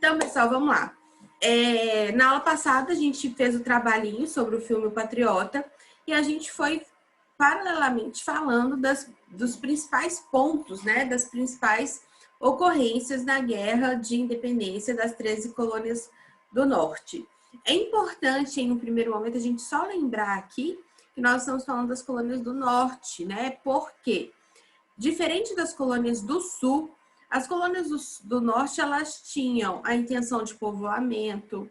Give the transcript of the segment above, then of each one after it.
Então, pessoal, vamos lá. Na aula passada, a gente fez o trabalhinho sobre o filme O Patriota e a gente foi paralelamente falando dos principais pontos, né, das principais ocorrências na Guerra de Independência das 13 colônias do Norte. É importante, em um primeiro momento, a gente só lembrar aqui que nós estamos falando das colônias do Norte, né? Porque, diferente das colônias do Sul, as colônias do Norte, elas tinham a intenção de povoamento,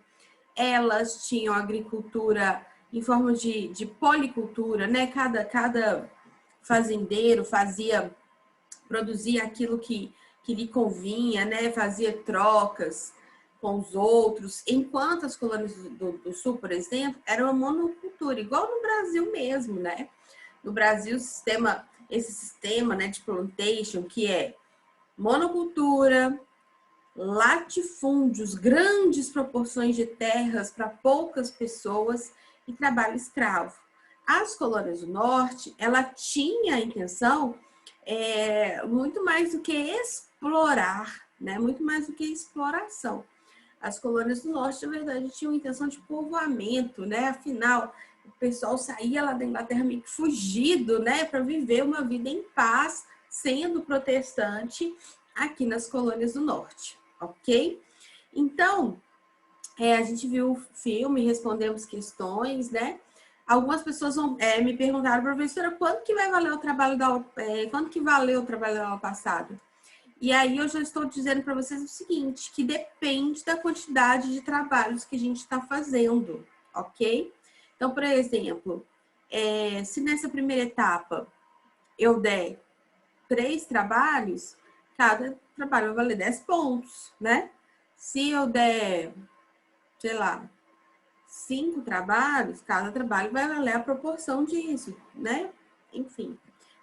elas tinham agricultura em forma de policultura, né? Cada fazendeiro produzia aquilo que lhe convinha, né? Fazia trocas com os outros, enquanto as colônias do Sul, por exemplo, eram uma monocultura, igual no Brasil mesmo, né? No Brasil, esse sistema, né, de plantation, que é monocultura, latifúndios, grandes proporções de terras para poucas pessoas e trabalho escravo. As colônias do Norte, ela tinha a intenção muito mais do que explorar, né? Muito mais do que exploração. As colônias do Norte, na verdade, tinham a intenção de povoamento, né? Afinal, o pessoal saía lá da Inglaterra meio que fugido, né? Para viver uma vida em paz, sendo protestante aqui nas colônias do Norte, ok? Então, a gente viu o filme, respondemos questões, né? Algumas pessoas me perguntaram, professora, quanto que valeu o trabalho da aula passada? E aí eu já estou dizendo para vocês o seguinte, que depende da quantidade de trabalhos que a gente está fazendo, ok? Então, por exemplo, se nessa primeira etapa eu der 3 trabalhos, cada trabalho vai valer 10 pontos, né? Se eu der, sei lá, 5 trabalhos, cada trabalho vai valer a proporção disso, né? Enfim.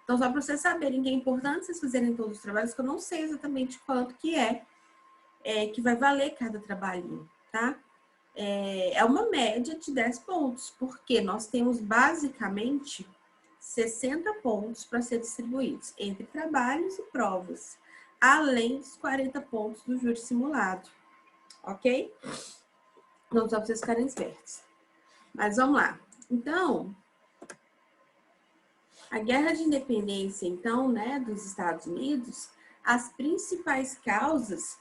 Então, só para vocês saberem que é importante vocês fazerem todos os trabalhos, que eu não sei exatamente quanto que que vai valer cada trabalhinho, tá? É uma média de 10 pontos, porque nós temos basicamente 60 pontos para ser distribuídos entre trabalhos e provas, além dos 40 pontos do júri simulado, ok? Então, só para vocês ficarem espertos. Mas vamos lá. Então, a Guerra de Independência, então, né, dos Estados Unidos, as principais causas,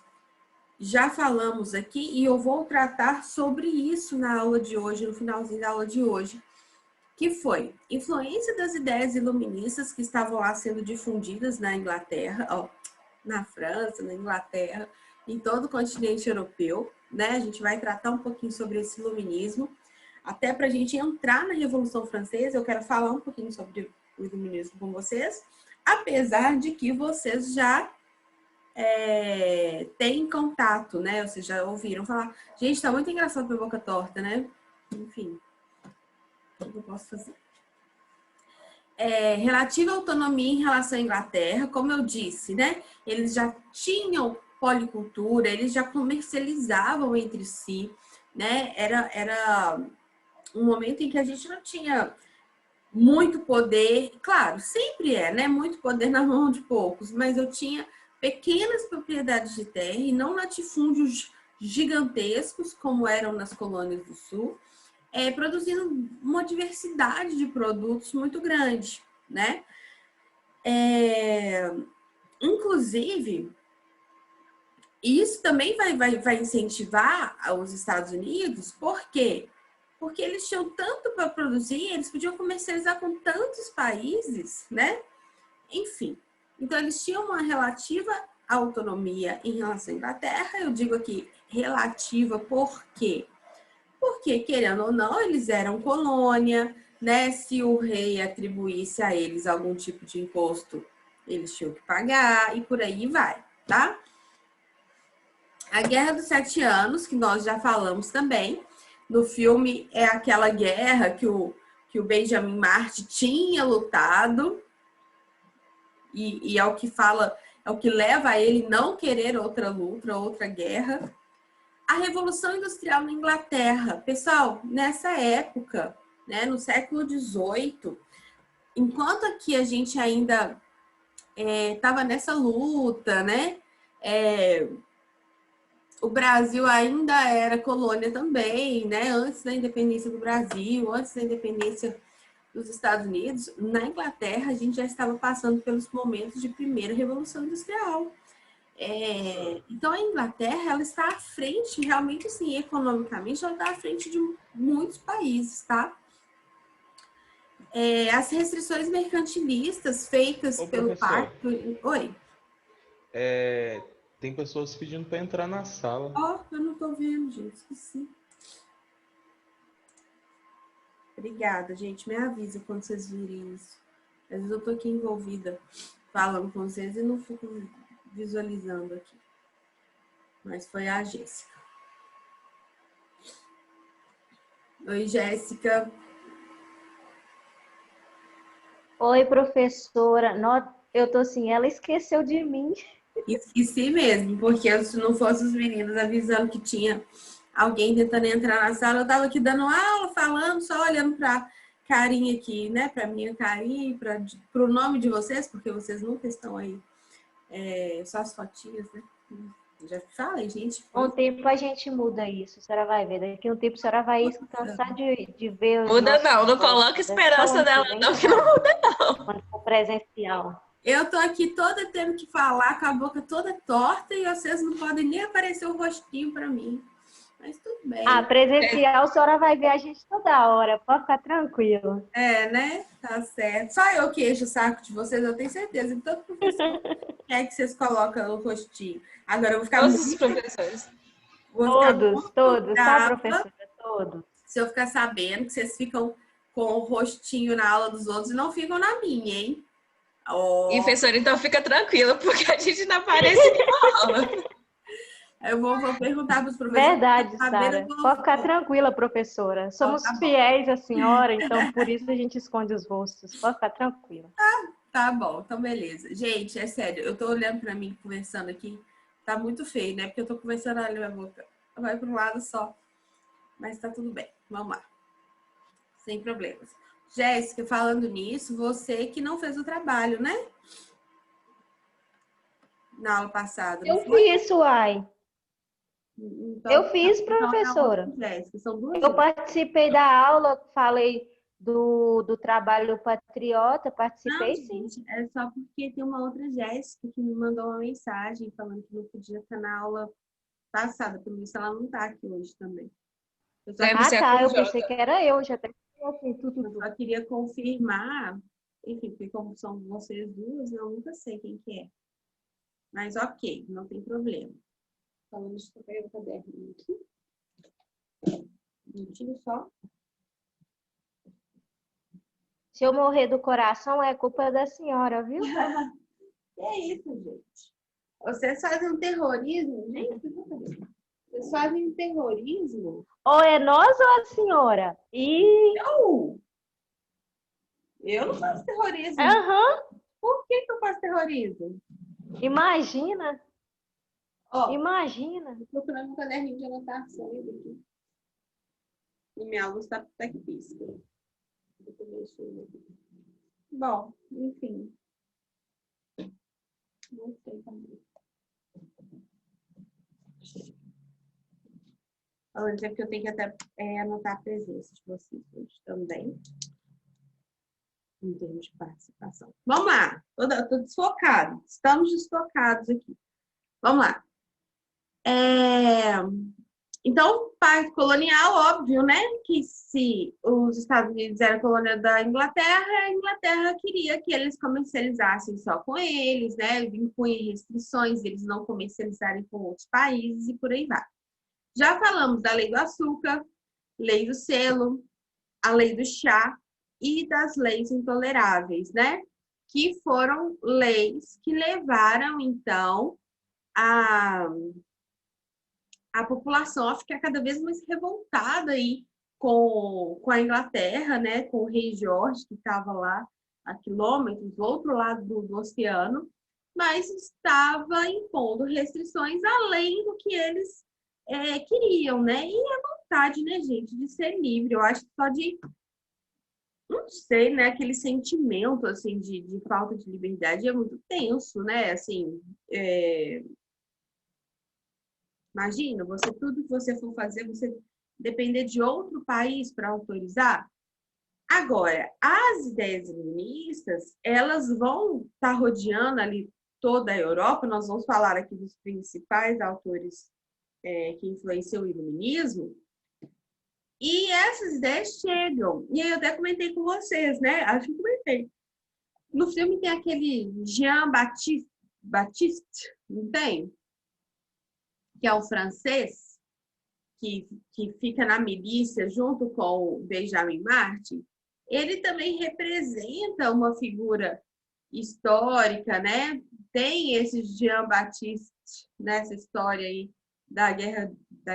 já falamos aqui, e eu vou tratar sobre isso na aula de hoje, no finalzinho da aula de hoje, que foi influência das ideias iluministas que estavam lá sendo difundidas na Inglaterra, na França, na Inglaterra, em todo o continente europeu, né? A gente vai tratar um pouquinho sobre esse iluminismo. Até para a gente entrar na Revolução Francesa, eu quero falar um pouquinho sobre o iluminismo com vocês, apesar de que vocês já têm contato, né? Vocês já ouviram falar. Gente, tá muito engraçado minha boca torta, né? Enfim, o que eu posso fazer? Relativa à autonomia em relação à Inglaterra, como eu disse, né? Eles já tinham policultura, eles já comercializavam entre si, né? Era um momento em que a gente não tinha muito poder, claro, sempre né? Muito poder na mão de poucos, mas eu tinha pequenas propriedades de terra e não latifúndios gigantescos, como eram nas colônias do Sul, produzindo uma diversidade de produtos muito grande, né? Inclusive, isso também vai incentivar os Estados Unidos, por quê? Porque eles tinham tanto para produzir, eles podiam comercializar com tantos países, né? Enfim, então eles tinham uma relativa autonomia em relação à Inglaterra. Eu digo aqui relativa por quê? Porque, querendo ou não, eles eram colônia, né? Se o rei atribuísse a eles algum tipo de imposto, eles tinham que pagar e por aí vai, tá? A Guerra dos 7 Anos, que nós já falamos também, no filme é aquela guerra que o Benjamin Martin tinha lutado e é o que fala, é o que leva a ele não querer outra luta, outra guerra. A Revolução Industrial na Inglaterra. Pessoal, nessa época, né, no século XVIII, enquanto aqui a gente ainda estava nessa luta, né, o Brasil ainda era colônia também, né? Antes da independência do Brasil, antes da independência dos Estados Unidos, na Inglaterra a gente já estava passando pelos momentos de primeira revolução industrial. Então a Inglaterra ela está à frente, realmente assim, economicamente, ela está à frente de muitos países, tá? As restrições mercantilistas feitas Ô, pelo professor, pacto. Oi, tem pessoas pedindo para entrar na sala. eu não tô vendo, gente, esqueci. Obrigada, gente. Me avisa quando vocês virem isso. Às vezes eu tô aqui envolvida falando com vocês e não fico visualizando aqui. Mas foi a Jéssica. Oi, Jéssica. Oi, professora. Eu tô assim, ela esqueceu de mim. Esqueci mesmo, porque se não fosse os meninos avisando que tinha alguém tentando entrar na sala, eu tava aqui dando aula, falando, só olhando pra carinha aqui, né? Pra minha carinha, pro nome de vocês, porque vocês nunca estão aí. Só as fotinhas, né? Já falei, gente. Um tempo a gente muda isso, a senhora vai ver. Daqui a um tempo a senhora vai cansar de ver os Muda nossos não coloca rostos. É só esperança ano que nela vem não, que que não vai ver, muda não. quando for presencial. Eu tô aqui toda tendo que falar com a boca toda torta e vocês não podem nem aparecer o rostinho pra mim. Mas tudo Ah, bem. presencial a senhora vai ver a gente toda hora, pode ficar tranquilo. Né? Tá certo. Só eu que encho o saco de vocês, eu tenho certeza. Então, professor, quer que vocês colocam o rostinho. Agora eu vou ficar Todos os muito, professores. vou ficar Todos, muito todos, tá, brava professora? Todos. se eu ficar sabendo que vocês ficam com o rostinho na aula dos outros e não ficam na minha, hein? E, Oh, professora, então fica tranquila, porque a gente não aparece em nenhuma aula. eu vou perguntar para os professores. Verdade, Saber, eu Sara. Pode ficar tranquila, professora. Então, Somos tá bom. fiéis à senhora, então por isso a gente esconde os rostos. Pode ficar tranquila. Tá bom, então beleza. Gente, é sério, eu tô olhando para mim, conversando aqui. Tá muito feio, né? Porque eu tô conversando, olha, minha boca vai para um lado só. Mas tá tudo bem. Vamos lá. Sem problemas. Jéssica, falando nisso, você que não fez o trabalho, né? Na aula passada, não Eu foi? fiz, uai. Então, Eu fiz, é a outra professora. Jéssica. São duas Eu Jéssicas. participei da aula, falei do trabalho patriota, Não, participei sim. gente, é só porque tem uma outra Jéssica que me mandou uma mensagem falando que não podia estar na aula passada. Por isso ela não tá aqui hoje também. Eu só, Deve Ah, ser a tá, eu Jota. pensei que era eu, já até assim, eu só queria confirmar, enfim, porque como são vocês duas, eu nunca sei quem que é. Mas ok, não tem problema. Falando de pegar o caderninho aqui. Um minutinho só. Se eu morrer do coração, é culpa da senhora, viu? É isso, gente. Vocês fazem um terrorismo, gente. Vocês fazem um terrorismo. Ou é nós ou a senhora? Eu não faço terrorismo. Aham, Por que eu faço terrorismo? imagina, Ó, imagina. tô procurando um caderninho de anotações aqui. E minha luz tá que pisca. Bom, enfim. Não sei também. Falando que eu tenho que até anotar a presença de vocês hoje também. Em termos de participação. Vamos lá. Tô desfocado. Estamos desfocados aqui. Vamos lá. Então, parte colonial, óbvio, né? Que se os Estados Unidos eram colônia da Inglaterra, a Inglaterra queria que eles comercializassem só com eles, né? Impunha restrições, eles não comercializarem com outros países e por aí vai. Já falamos da lei do açúcar, lei do selo, a lei do chá e das leis intoleráveis, né? Que foram leis que levaram, então, a população a ficar cada vez mais revoltada aí com a Inglaterra, né? Com o rei Jorge, que estava lá a quilômetros do outro lado do oceano, mas estava impondo restrições além do que eles queriam, né? E a vontade, né, gente, de ser livre. Eu acho que só de, não sei, né, aquele sentimento, assim, de falta de liberdade é muito tenso, né? Assim, Imagina, tudo que você for fazer, você depender de outro país para autorizar. Agora, as ideias iluministas, elas vão estar rodeando ali toda a Europa. Nós vamos falar aqui dos principais autores que influenciam o iluminismo. E essas ideias chegam. E aí eu até comentei com vocês, né? Acho que comentei. No filme tem aquele Jean-Baptiste, não tem? Que é o francês, que fica na milícia junto com o Benjamin Martin. Ele também representa uma figura histórica, né? Tem esse Jean-Baptiste nessa história aí da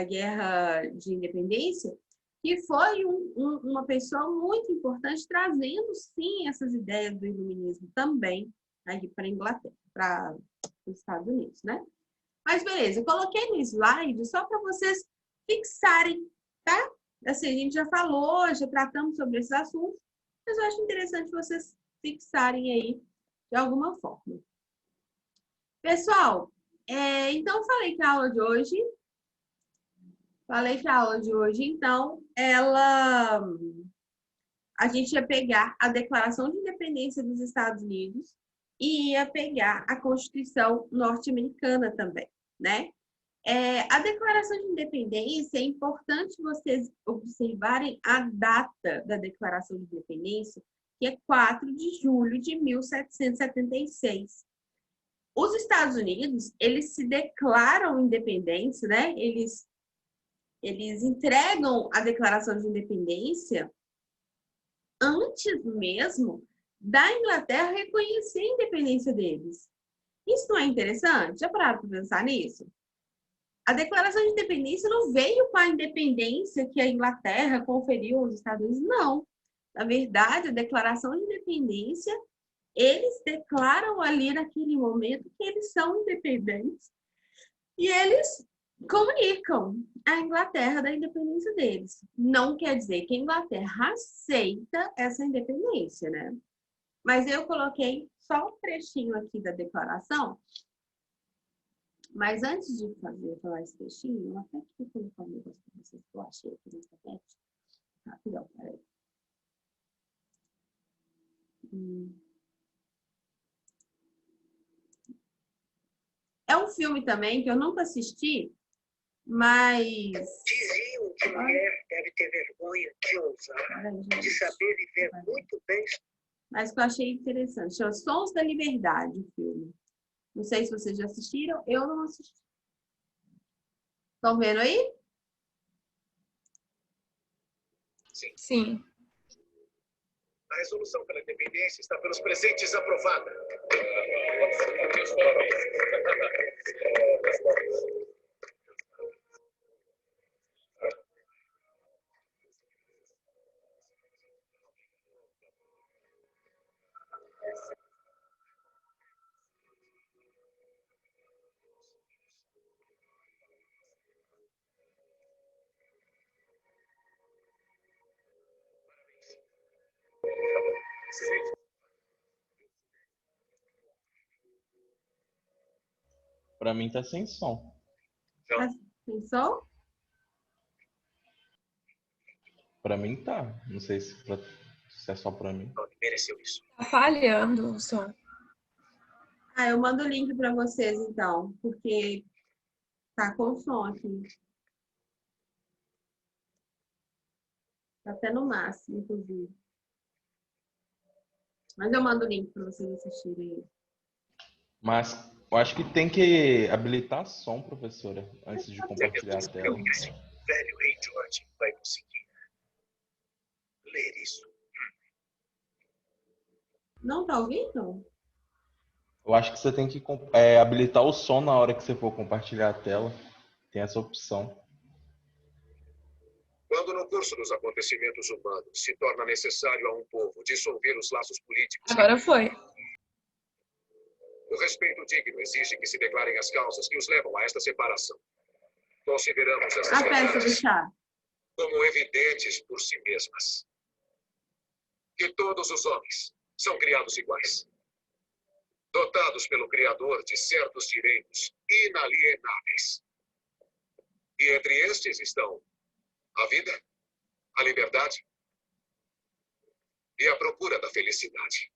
guerra de independência, que foi uma pessoa muito importante, trazendo, sim, essas ideias do iluminismo também aqui para a Inglaterra, para os Estados Unidos, né? Mas beleza, eu coloquei no slide só para vocês fixarem, tá? Assim, a gente já falou, já tratamos sobre esses assuntos, mas eu acho interessante vocês fixarem aí de alguma forma. Pessoal, então falei que a aula de hoje, então, a gente ia pegar a Declaração de Independência dos Estados Unidos e ia pegar a Constituição norte-americana também, né? A Declaração de Independência, é importante vocês observarem a data da Declaração de Independência, que é 4 de julho de 1776. Os Estados Unidos, eles se declaram independentes, né? Eles entregam a Declaração de Independência antes mesmo da Inglaterra reconhecer a independência deles. Isso não é interessante? Já pararam para pensar nisso? A Declaração de Independência não veio com a independência que a Inglaterra conferiu aos Estados Unidos, não. Na verdade, a Declaração de Independência, eles declaram ali naquele momento que eles são independentes e eles comunicam a Inglaterra da independência deles. Não quer dizer que a Inglaterra aceita essa independência, né? Mas eu coloquei só um trechinho aqui da declaração. Mas antes de falar esse trechinho, eu até queria colocar um negócio para vocês que eu achei aqui na internet. Rapidão, peraí. É um filme também que eu nunca assisti, mas... Diziam que mulher deve ter vergonha de ousar, de saber viver muito bem. Mas que eu achei interessante. Chama Sons da Liberdade, o filme. Não sei se vocês já assistiram, eu não assisti. Estão vendo aí? Sim. A resolução pela independência está pelos presentes aprovada. Pra mim tá sem som. Sem som? Pra mim tá. Não sei se é só pra mim. Mereceu isso. Tá falhando o som. Eu mando o link para vocês, então, porque tá com som aqui. Tá até no máximo, inclusive. Mas eu mando o link para vocês assistirem. Mas eu acho que tem que habilitar som, professora, antes de compartilhar a tela. Esse velho rei George vai conseguir ler isso. Não tá ouvindo? Eu acho que você tem que habilitar o som na hora que você for compartilhar a tela. Tem essa opção. Quando no curso dos acontecimentos humanos se torna necessário a um povo dissolver os laços políticos... Agora foi. O respeito digno exige que se declarem as causas que os levam a esta separação. Consideramos essas A peça do verdades chá. como evidentes por si mesmas. Que todos os homens são criados iguais, dotados pelo Criador de certos direitos inalienáveis. E entre estes estão a vida, a liberdade e a procura da felicidade.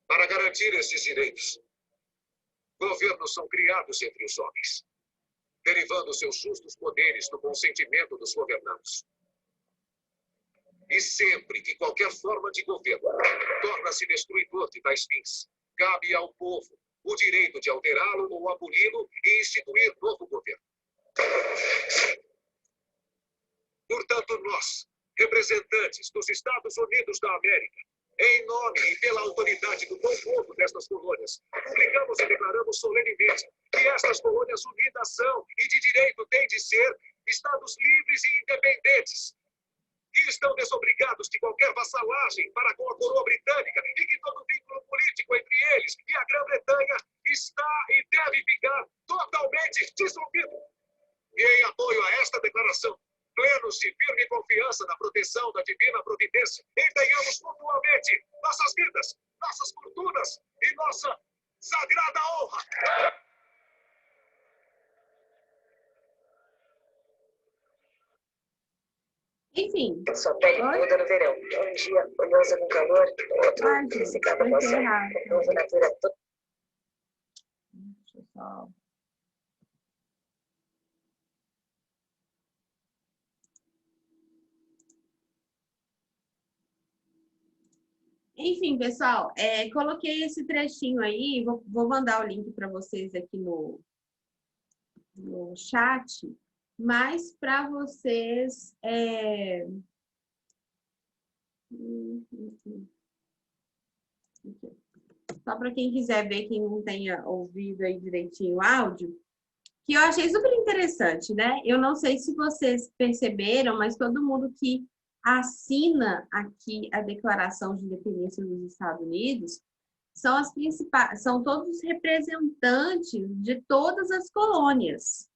Para garantir esses direitos, governos são criados entre os homens, derivando seus justos poderes do consentimento dos governados. E sempre que qualquer forma de governo torna-se destruidor de tais fins, cabe ao povo o direito de alterá-lo ou aboli-lo e instituir novo governo. Portanto, nós, representantes dos Estados Unidos da América, em nome e pela autoridade do bom povo destas colônias, publicamos e declaramos solenemente que estas colônias unidas são e de direito têm de ser Estados livres e independentes, que estão desobrigados de qualquer vassalagem para com a coroa britânica e que todo vínculo político entre eles e a Grã-Bretanha está e deve ficar totalmente dissolvido. E em apoio a esta declaração, plenos de firme confiança na proteção da divina providência, empenhamos mutuamente nossas vidas, nossas fortunas e nossa sagrada honra. Enfim. Sua pele muda no verão. Um dia oleosa com calor, outro secada com a sol. Novo natura toda. Deixa eu só... Enfim, pessoal, coloquei esse trechinho aí, vou mandar o link para vocês aqui no chat, mas para vocês... Só para quem quiser ver, quem não tenha ouvido aí direitinho o áudio, que eu achei super interessante, né? Eu não sei se vocês perceberam, mas todo mundo que assina aqui a Declaração de Independência dos Estados Unidos são as principais, são todos os representantes de todas as colônias,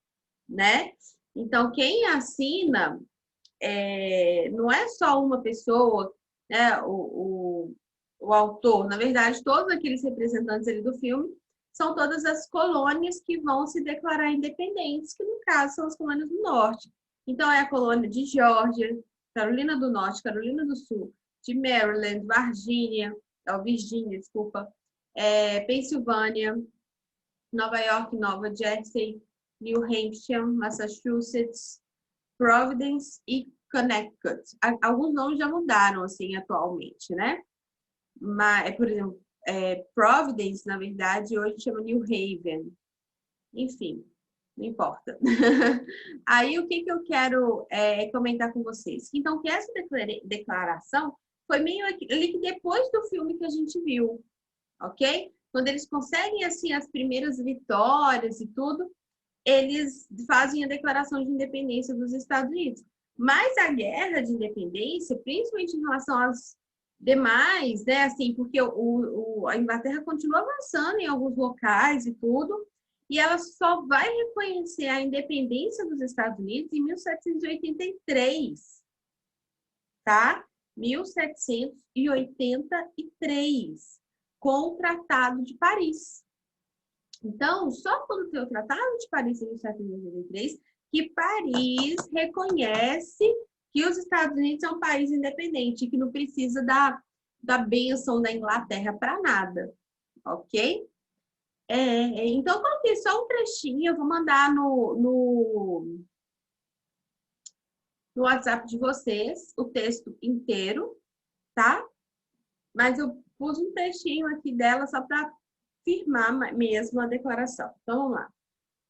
né? Então, quem assina não é só uma pessoa, né? O autor, na verdade, todos aqueles representantes ali do filme são todas as colônias que vão se declarar independentes, que no caso são as colônias do norte. Então, é a colônia de Geórgia, Carolina do Norte, Carolina do Sul, de Maryland, Virgínia, Pensilvânia, Nova York, Nova Jersey, New Hampshire, Massachusetts, Providence e Connecticut. Alguns nomes já mudaram, assim, atualmente, né? Mas, por exemplo, Providence, na verdade, hoje chama New Haven. Enfim, não importa. Aí, o que eu quero comentar com vocês? Então, que essa declaração foi meio que depois do filme que a gente viu, ok? Quando eles conseguem, assim, as primeiras vitórias e tudo, eles fazem a declaração de independência dos Estados Unidos. Mas a guerra de independência, principalmente em relação às demais, né, assim, porque a Inglaterra continua avançando em alguns locais e tudo, e ela só vai reconhecer a independência dos Estados Unidos em 1783, tá? 1783, com o Tratado de Paris. Então, só quando tem o Tratado de Paris em 1783, que Paris reconhece que os Estados Unidos são um país independente, que não precisa da bênção da Inglaterra para nada, ok? Então, coloquei só um trechinho, eu vou mandar no WhatsApp de vocês, o texto inteiro, tá? Mas eu pus um trechinho aqui dela só para firmar mesmo a declaração. Então, vamos lá.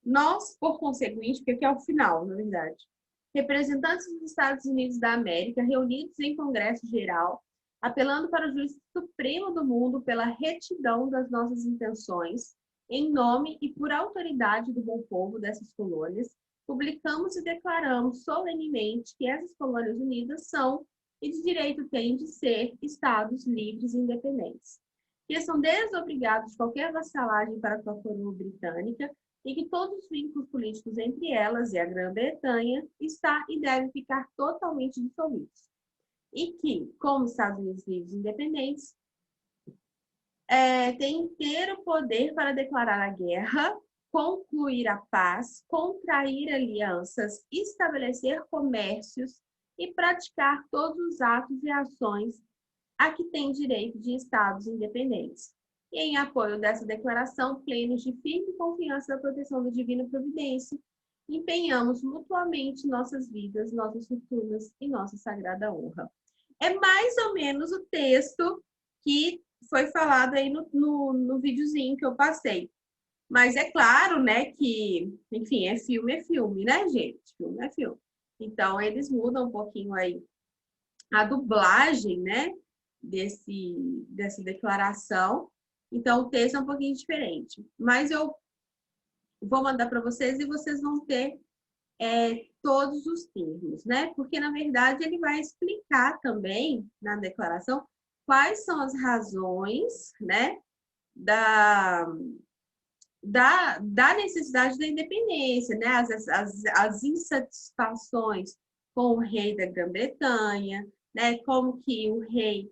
Nós, por conseguinte, porque aqui é o final, na verdade, representantes dos Estados Unidos da América, reunidos em Congresso Geral, apelando para o juiz supremo do mundo pela retidão das nossas intenções, em nome e por autoridade do bom povo dessas colônias, publicamos e declaramos solenemente que essas colônias unidas são, e de direito têm de ser, estados livres e independentes, que são desobrigados de qualquer vassalagem para com a coroa britânica, e que todos os vínculos políticos entre elas e a Grã-Bretanha está e deve ficar totalmente dissolvidos. E que, como Estados Unidos livres e independentes, tem inteiro poder para declarar a guerra concluir a paz, contrair alianças, estabelecer comércios e praticar todos os atos e ações a que tem direito de Estados independentes. E em apoio dessa declaração, plenos de firme confiança da proteção da divina providência, empenhamos mutuamente nossas vidas, nossas fortunas e nossa sagrada honra. É mais ou menos o texto que foi falado aí no videozinho que eu passei. Mas é claro, né, que, enfim, é filme, né, gente? Filme é filme. Então, eles mudam um pouquinho aí a dublagem, né, dessa declaração. Então, o texto é um pouquinho diferente. Mas eu vou mandar para vocês e vocês vão ter todos os termos, né? Porque, na verdade, ele vai explicar também, na declaração, quais são as razões, né, da necessidade da independência, né? As insatisfações com o rei da Grã-Bretanha, né? Como que o rei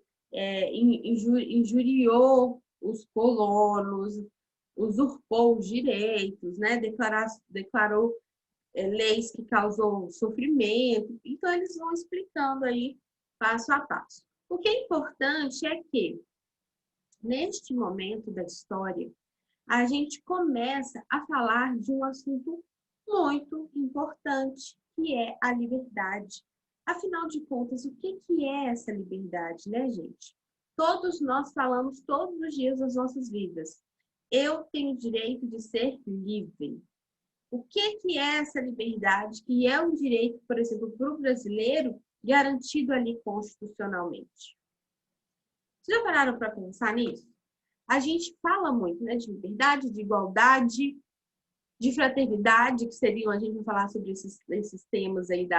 injuriou os colonos, usurpou os direitos, né? Declarou leis que causou sofrimento. Então, eles vão explicando aí passo a passo. O que é importante é que, neste momento da história, a gente começa a falar de um assunto muito importante, que é a liberdade. Afinal de contas, o que é essa liberdade, né, gente? Todos nós falamos todos os dias das nossas vidas. Eu tenho o direito de ser livre. O que é essa liberdade, que é um direito, por exemplo, para o brasileiro, garantido ali constitucionalmente? Vocês já pararam para pensar nisso? A gente fala muito, né, de liberdade, de igualdade, de fraternidade, que seriam, a gente vai falar sobre esses temas aí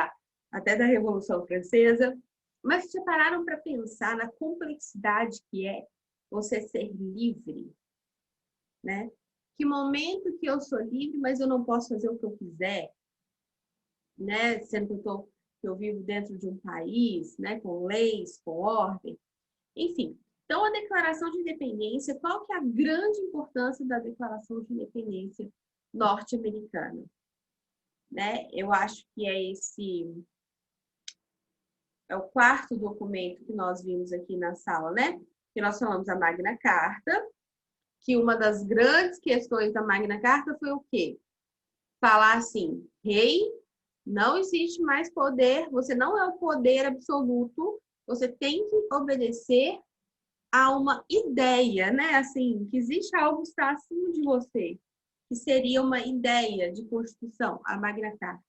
até da Revolução Francesa. Mas vocês já pararam para pensar na complexidade que é você ser livre, né? Que momento que eu sou livre, mas eu não posso fazer o que eu quiser, né? Sendo que eu vivo dentro de um país, né, com leis, com ordem, enfim. Então, a Declaração de Independência, qual que é a grande importância da Declaração de Independência norte-americana? Né? Eu acho que é o quarto documento que nós vimos aqui na sala, né? Que nós falamos a Magna Carta, que uma das grandes questões da Magna Carta foi o quê? Falar assim, rei, não existe mais poder, você não é o poder absoluto, você tem que obedecer a uma ideia, né? Assim, que existe algo que está acima de você, que seria uma ideia de Constituição, a Magna Carta.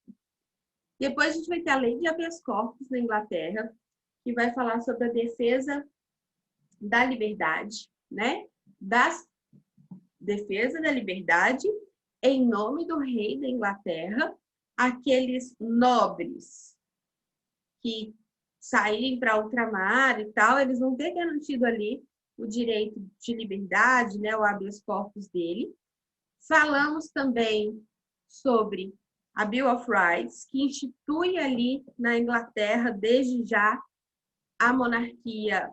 Depois a gente vai ter a Lei de Habeas Corpus na Inglaterra, que vai falar sobre a defesa da liberdade, né? Defesa da liberdade em nome do rei da Inglaterra, aqueles nobres que saírem para ultramar e tal, eles vão ter garantido ali o direito de liberdade, né, o habeas corpus dele. Falamos também sobre a Bill of Rights, que institui ali na Inglaterra, desde já, a monarquia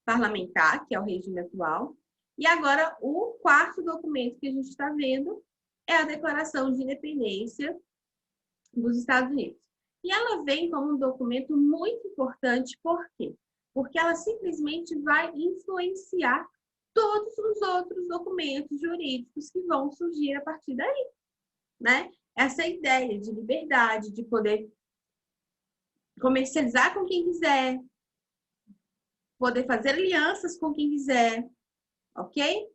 parlamentar, que é o regime atual. E agora, o quarto documento que a gente está vendo é a Declaração de Independência dos Estados Unidos. E ela vem como um documento muito importante, por quê? Porque ela simplesmente vai influenciar todos os outros documentos jurídicos que vão surgir a partir daí, né? Essa ideia de liberdade, de poder comercializar com quem quiser, poder fazer alianças com quem quiser, ok?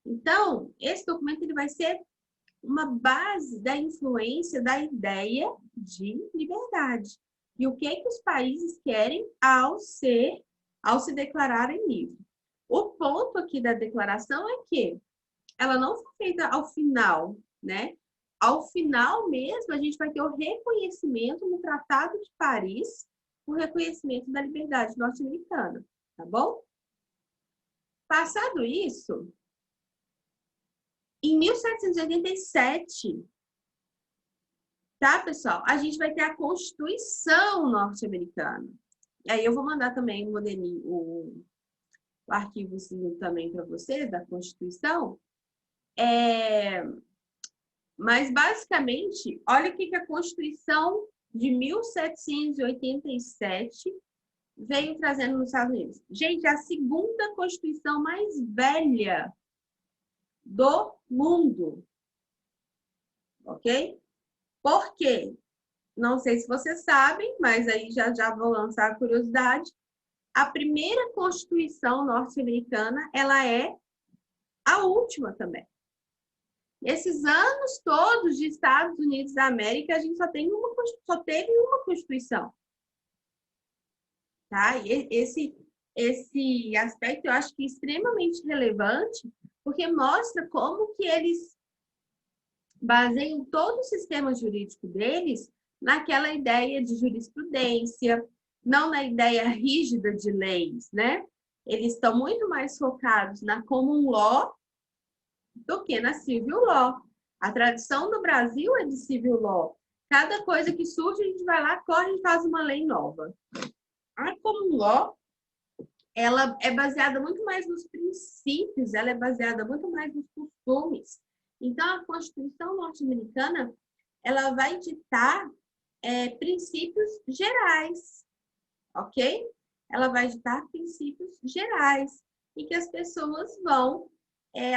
Então, esse documento ele vai ser uma base da influência da ideia de liberdade. E o que os países querem ao se declararem livres. O ponto aqui da declaração é que ela não foi feita ao final, né? Ao final mesmo, a gente vai ter o reconhecimento no Tratado de Paris, o reconhecimento da liberdade norte-americana, tá bom? Passado isso, em 1787, tá, pessoal? A gente vai ter a Constituição norte-americana. E aí eu vou mandar também o arquivozinho também para você, da Constituição. Mas, basicamente, olha o que a Constituição de 1787 veio trazendo nos Estados Unidos. Gente, a segunda Constituição mais velha do mundo. Ok? Por quê? Não sei se vocês sabem, mas aí já vou lançar a curiosidade. A primeira Constituição norte-americana, ela é a última também. Esses anos todos de Estados Unidos da América, a gente só teve uma Constituição. Tá? E esse aspecto eu acho que é extremamente relevante, porque mostra como que eles baseiam todo o sistema jurídico deles naquela ideia de jurisprudência, não na ideia rígida de leis, né? Eles estão muito mais focados na common law do que na civil law. A tradição do Brasil é de civil law. Cada coisa que surge, a gente vai lá, corre e faz uma lei nova. A common law, ela é baseada muito mais nos princípios, ela é baseada muito mais nos costumes. Então, a Constituição norte-americana, ela vai ditar princípios gerais, ok? Ela vai ditar princípios gerais e que as pessoas vão,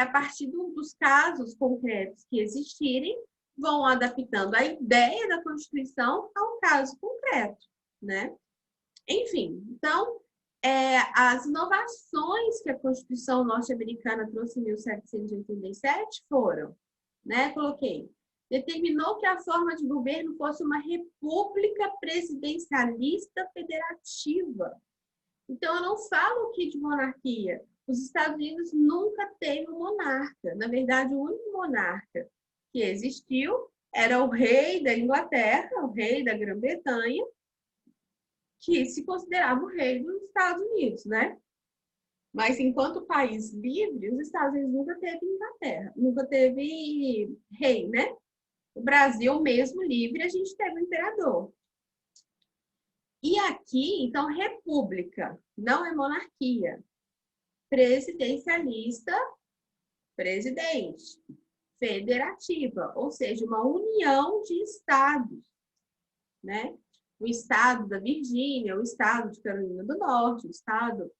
a partir dos casos concretos que existirem, vão adaptando a ideia da Constituição ao caso concreto, né? Enfim, então, as inovações que a Constituição norte-americana trouxe em 1787 foram, né? Coloquei, determinou que a forma de governo fosse uma república presidencialista federativa. Então, eu não falo aqui de monarquia. Os Estados Unidos nunca teve um monarca. Na verdade, o único monarca que existiu era o rei da Inglaterra, o rei da Grã-Bretanha, que se considerava o rei dos Estados Unidos, né? Mas, enquanto país livre, os Estados Unidos nunca teve Inglaterra, nunca teve rei, né? O Brasil, mesmo livre, a gente teve um imperador. E aqui, então, república, não é monarquia. Presidencialista, presidente. Federativa, ou seja, uma união de estados, né? O estado da Virgínia, o estado de Carolina do Norte, o estado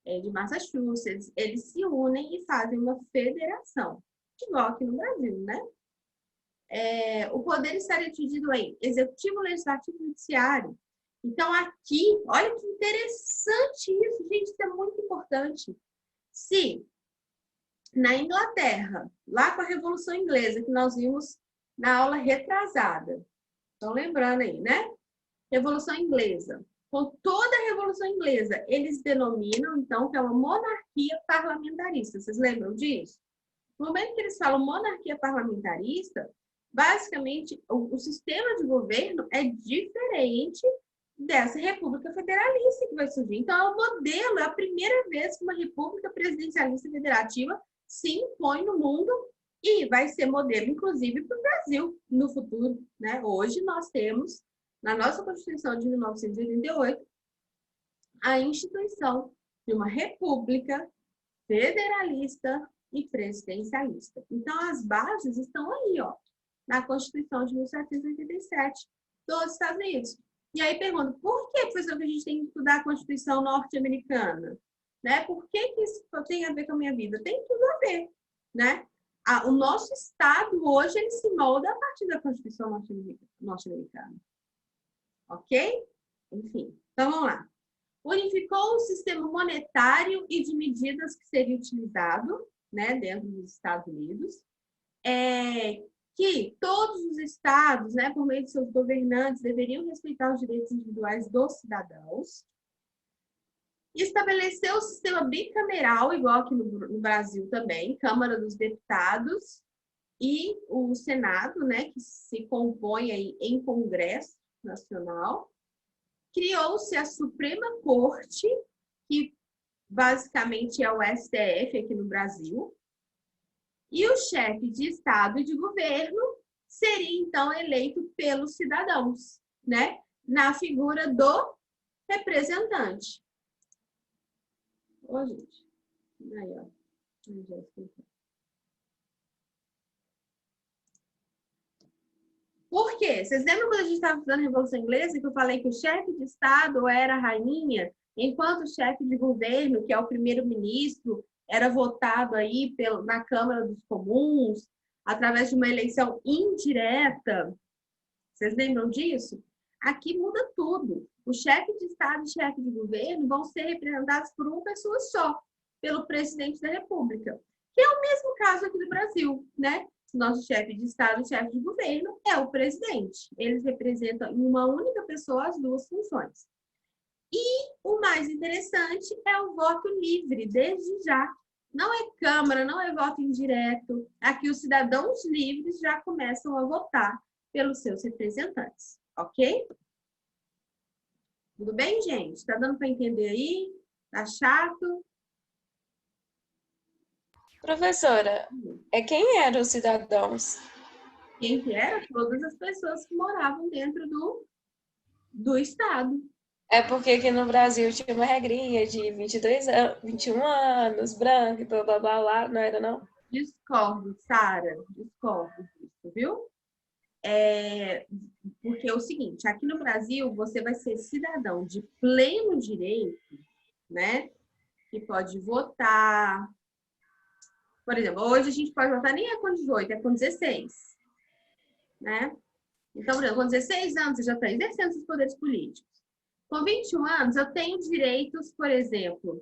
de Massachusetts, eles se unem e fazem uma federação, igual aqui no Brasil, né? O poder estaria dividido em executivo, legislativo e judiciário. Então, aqui, olha que interessante isso, gente, isso é muito importante. Se na Inglaterra, lá com a Revolução Inglesa, que nós vimos na aula retrasada, estão lembrando aí, né? Revolução Inglesa. Com toda a Revolução Inglesa, eles denominam, então, que é uma monarquia parlamentarista. Vocês lembram disso? No momento que eles falam monarquia parlamentarista, basicamente, o sistema de governo é diferente dessa república federalista que vai surgir. Então, é o modelo, é a primeira vez que uma república presidencialista federativa se impõe no mundo e vai ser modelo, inclusive, para o Brasil no futuro, né? Hoje, nós temos, na nossa Constituição de 1988, a instituição de uma república federalista e presidencialista. Então, as bases estão aí, ó, na Constituição de 1787 dos Estados Unidos. E aí pergunto, por que, professor, que a gente tem que estudar a Constituição norte-americana? Né? Por que isso tem a ver com a minha vida? Tem tudo a ver, né? O nosso Estado hoje, ele se molda a partir da Constituição norte-americana. Ok? Enfim, então vamos lá. Unificou o sistema monetário e de medidas que seria utilizado, né, dentro dos Estados Unidos, que todos os estados, né, por meio de seus governantes, deveriam respeitar os direitos individuais dos cidadãos. Estabeleceu o sistema bicameral, igual aqui no Brasil também, Câmara dos Deputados e o Senado, né, que se compõe aí em Congresso Nacional. Criou-se a Suprema Corte, que basicamente é o STF aqui no Brasil. E o chefe de Estado e de governo seria, então, eleito pelos cidadãos, né? Na figura do representante. Ô, gente. Aí, ó. Por quê? Vocês lembram quando a gente estava estudando a Revolução Inglesa, que eu falei que o chefe de Estado era a rainha, enquanto o chefe de governo, que é o primeiro-ministro, era votado aí na Câmara dos Comuns, através de uma eleição indireta. Vocês lembram disso? Aqui muda tudo. O chefe de Estado e chefe de governo vão ser representados por uma pessoa só, pelo presidente da República, que é o mesmo caso aqui do Brasil, né? Nosso chefe de Estado e chefe de governo é o presidente. Eles representam em uma única pessoa as duas funções. E o mais interessante é o voto livre, desde já. Não é Câmara, não é voto indireto. Aqui os cidadãos livres já começam a votar pelos seus representantes, ok? Tudo bem, gente? Tá dando para entender aí? Tá chato? Professora, quem eram os cidadãos? Quem que era? Todas as pessoas que moravam dentro do Estado. É porque aqui no Brasil tinha uma regrinha de 21 anos, branco, e blá, blá, blá, blá, não era, não? Discordo, Sara, discordo disso, viu? Porque é o seguinte, aqui no Brasil, você vai ser cidadão de pleno direito, né? Que pode votar. Por exemplo, hoje a gente pode votar nem é com 18, é com 16, né? Então, por exemplo, com 16 anos, você já está exercendo seus poderes políticos. Com 21 anos, eu tenho direitos, por exemplo,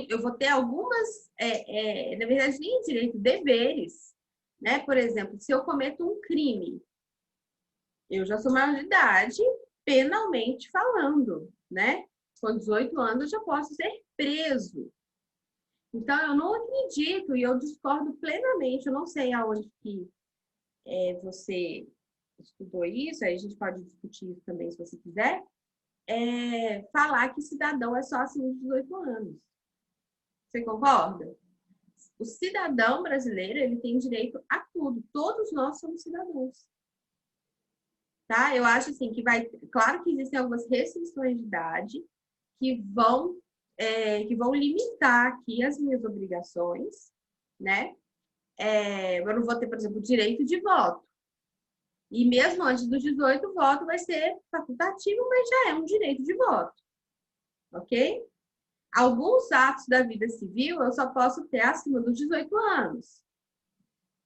eu vou ter algumas, na verdade, nem direito, deveres, né? Por exemplo, se eu cometo um crime, eu já sou maior de idade, penalmente falando, né? Com 18 anos, eu já posso ser preso. Então, eu não acredito e eu discordo plenamente, eu não sei aonde que você estudou isso, aí a gente pode discutir isso também, se você quiser, falar que cidadão é só acima de 18 anos. Você concorda? O cidadão brasileiro, ele tem direito a tudo. Todos nós somos cidadãos. Tá? Eu acho assim que claro que existem algumas restrições de idade que vão limitar aqui as minhas obrigações, né? Eu não vou ter, por exemplo, o direito de voto. E mesmo antes dos 18, o voto vai ser facultativo, mas já é um direito de voto. Ok? Alguns atos da vida civil eu só posso ter acima dos 18 anos.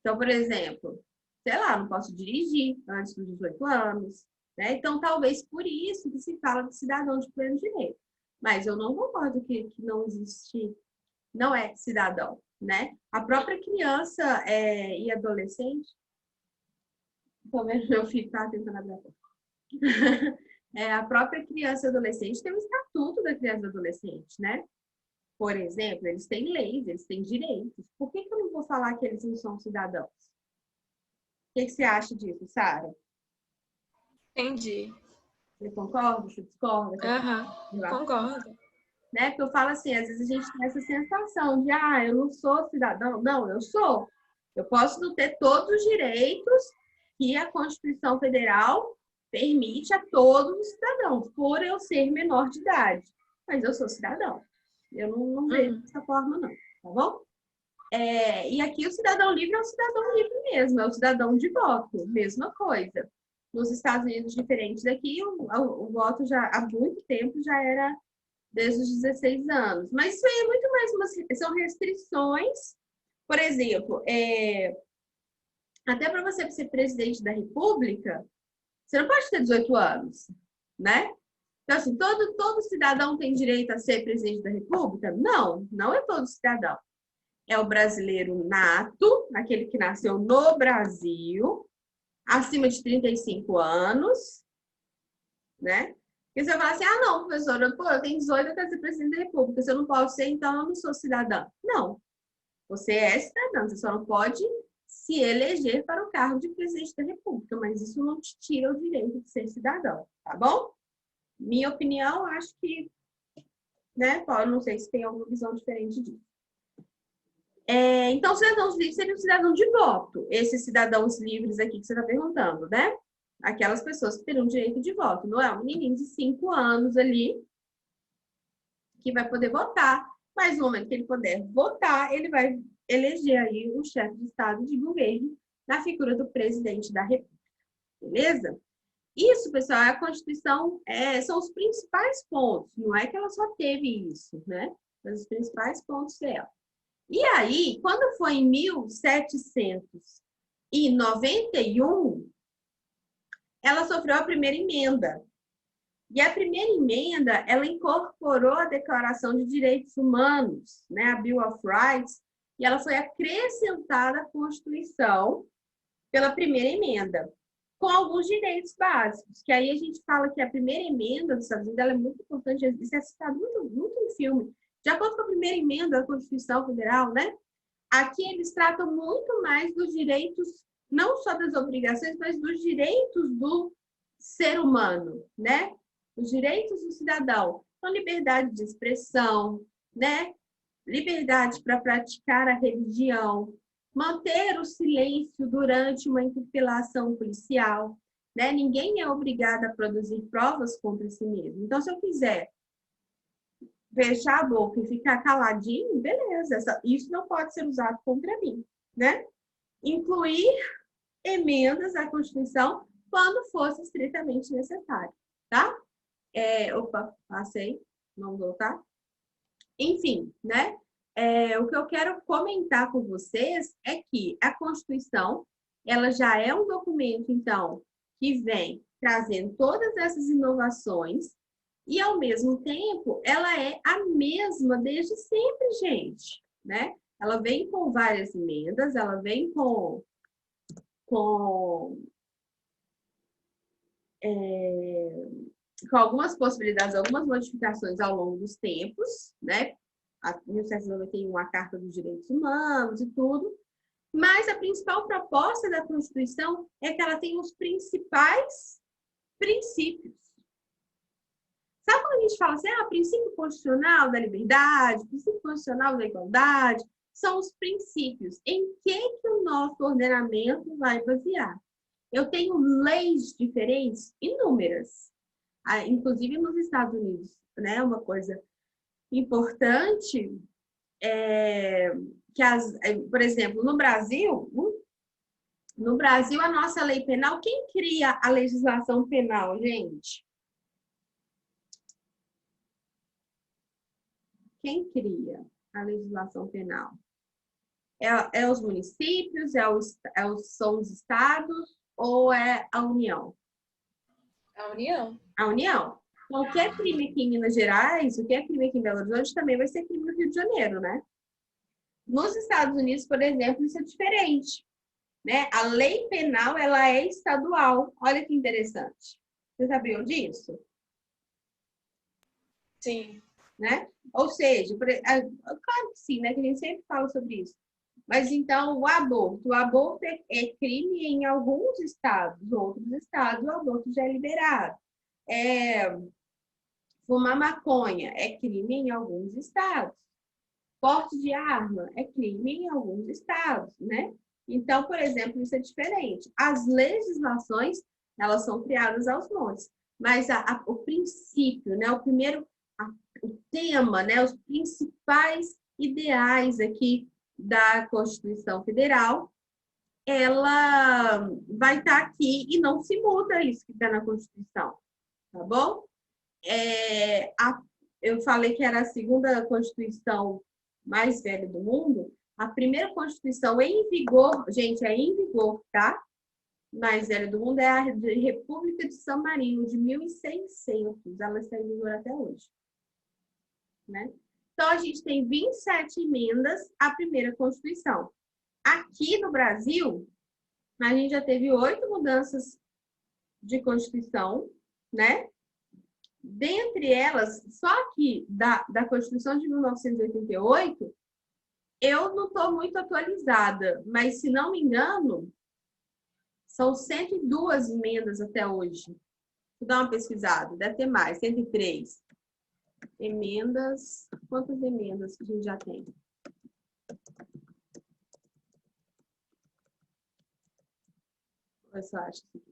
Então, por exemplo, sei lá, não posso dirigir antes dos 18 anos, né? Então, talvez por isso que se fala de cidadão de pleno direito. Mas eu não concordo que não existe, não é cidadão, né? A própria criança e adolescente, talvez meu filho está tentando abrir a porta. A própria criança e adolescente tem um estatuto da criança e adolescente, né? Por exemplo, eles têm leis, eles têm direitos. Por que eu não vou falar que eles não são cidadãos? O que você acha disso, Sara? Entendi. Você concorda? Você discorda? Concordo. Né? Porque eu falo assim, às vezes a gente tem essa sensação de, eu não sou cidadão. Não, eu sou. Eu posso não ter todos os direitos que a Constituição Federal permite a todos os cidadãos, por eu ser menor de idade. Mas eu sou cidadão. Eu não vejo dessa forma, não. Tá bom? E aqui o cidadão livre é o cidadão livre mesmo, é o cidadão de voto, mesma coisa. Nos Estados Unidos, diferente daqui, o voto já há muito tempo já era desde os 16 anos. Mas isso aí é muito mais são restrições. Por exemplo, até para você ser presidente da República, você não pode ter 18 anos, né? Então, assim, todo cidadão tem direito a ser presidente da República? Não, não é todo cidadão. É o brasileiro nato, aquele que nasceu no Brasil, acima de 35 anos, né? E você fala assim, não, professora, eu tenho 18, eu quero ser presidente da República, se eu não posso ser, então eu não sou cidadã. Não, você é cidadã, você só não pode se eleger para o cargo de presidente da República, mas isso não te tira o direito de ser cidadão, tá bom? Minha opinião, acho que, né, eu não sei se tem alguma visão diferente disso. Então, cidadãos livres seriam cidadãos de voto. Esses cidadãos livres aqui que você está perguntando, né? Aquelas pessoas que teriam direito de voto. Não é um menino de 5 anos ali que vai poder votar. Mas no momento que ele puder votar, ele vai eleger aí o chefe de Estado de governo na figura do presidente da República. Beleza? Isso, pessoal, a Constituição são os principais pontos. Não é que ela só teve isso, né? Mas os principais pontos dela. E aí, quando foi em 1791, ela sofreu a primeira emenda. E a primeira emenda, ela incorporou a Declaração de Direitos Humanos, né, a Bill of Rights, e ela foi acrescentada à Constituição pela primeira emenda, com alguns direitos básicos, que aí a gente fala que a primeira emenda dos Estados Unidos ela é muito importante, isso é citado muito no filme. De acordo com a primeira emenda da Constituição Federal, né, aqui eles tratam muito mais dos direitos, não só das obrigações, mas dos direitos do ser humano, né? Os direitos do cidadão. Então, liberdade de expressão, né? Liberdade para praticar a religião, manter o silêncio durante uma interpelação policial, né? Ninguém é obrigado a produzir provas contra si mesmo. Então, se eu quiser fechar a boca e ficar caladinho, beleza, isso não pode ser usado contra mim, né? Incluir emendas à Constituição quando fosse estritamente necessário, tá? Passei, vamos voltar. Enfim, né? O que eu quero comentar com vocês é que a Constituição, ela já é um documento, então, que vem trazendo todas essas inovações e, ao mesmo tempo, ela é a mesma desde sempre, gente, né? Ela vem com várias emendas, ela vem com algumas possibilidades, algumas modificações ao longo dos tempos, né? Em 1791, a Carta dos Direitos Humanos e tudo. Mas a principal proposta da Constituição é que ela tem os principais princípios. Sabe quando a gente fala assim, princípio constitucional da liberdade, princípio constitucional da igualdade, são os princípios. Em que o nosso ordenamento vai basear? Eu tenho leis diferentes, inúmeras. Inclusive nos Estados Unidos, né? Uma coisa importante por exemplo, no Brasil, a nossa lei penal, quem cria a legislação penal, gente? Quem cria a legislação penal? É os municípios, são os estados ou é a União? A União. A União. Então, o que é crime aqui em Minas Gerais, o que é crime aqui em Belo Horizonte, também vai ser crime no Rio de Janeiro, né? Nos Estados Unidos, por exemplo, isso é diferente, né? A lei penal, ela é estadual. Olha que interessante. Vocês sabiam disso? Sim. Né? Ou seja, claro que sim, né? Que a gente sempre fala sobre isso. Mas então, o aborto é crime em alguns estados, outros estados, o aborto já é liberado. Fumar maconha é crime em alguns estados. Porte de arma é crime em alguns estados, né? Então, por exemplo, isso é diferente. As legislações, elas são criadas aos montes, mas o princípio, né? O tema, né? Os principais ideais aqui da Constituição Federal, ela vai estar aqui e não se muda isso que está na Constituição, tá bom? Eu falei que era a segunda Constituição mais velha do mundo. A primeira Constituição em vigor, gente, é em vigor, tá? Mais velha do mundo é a República de San Marino, de 1600. Ela está em vigor até hoje, né? Então, a gente tem 27 emendas à primeira Constituição. Aqui no Brasil, a gente já teve 8 mudanças de Constituição, né? Dentre elas, só que da Constituição de 1988, eu não estou muito atualizada, mas, se não me engano, são 102 emendas até hoje. Vou dar uma pesquisada, deve ter mais, 103. Emendas, quantas emendas que a gente já tem? Eu só acho que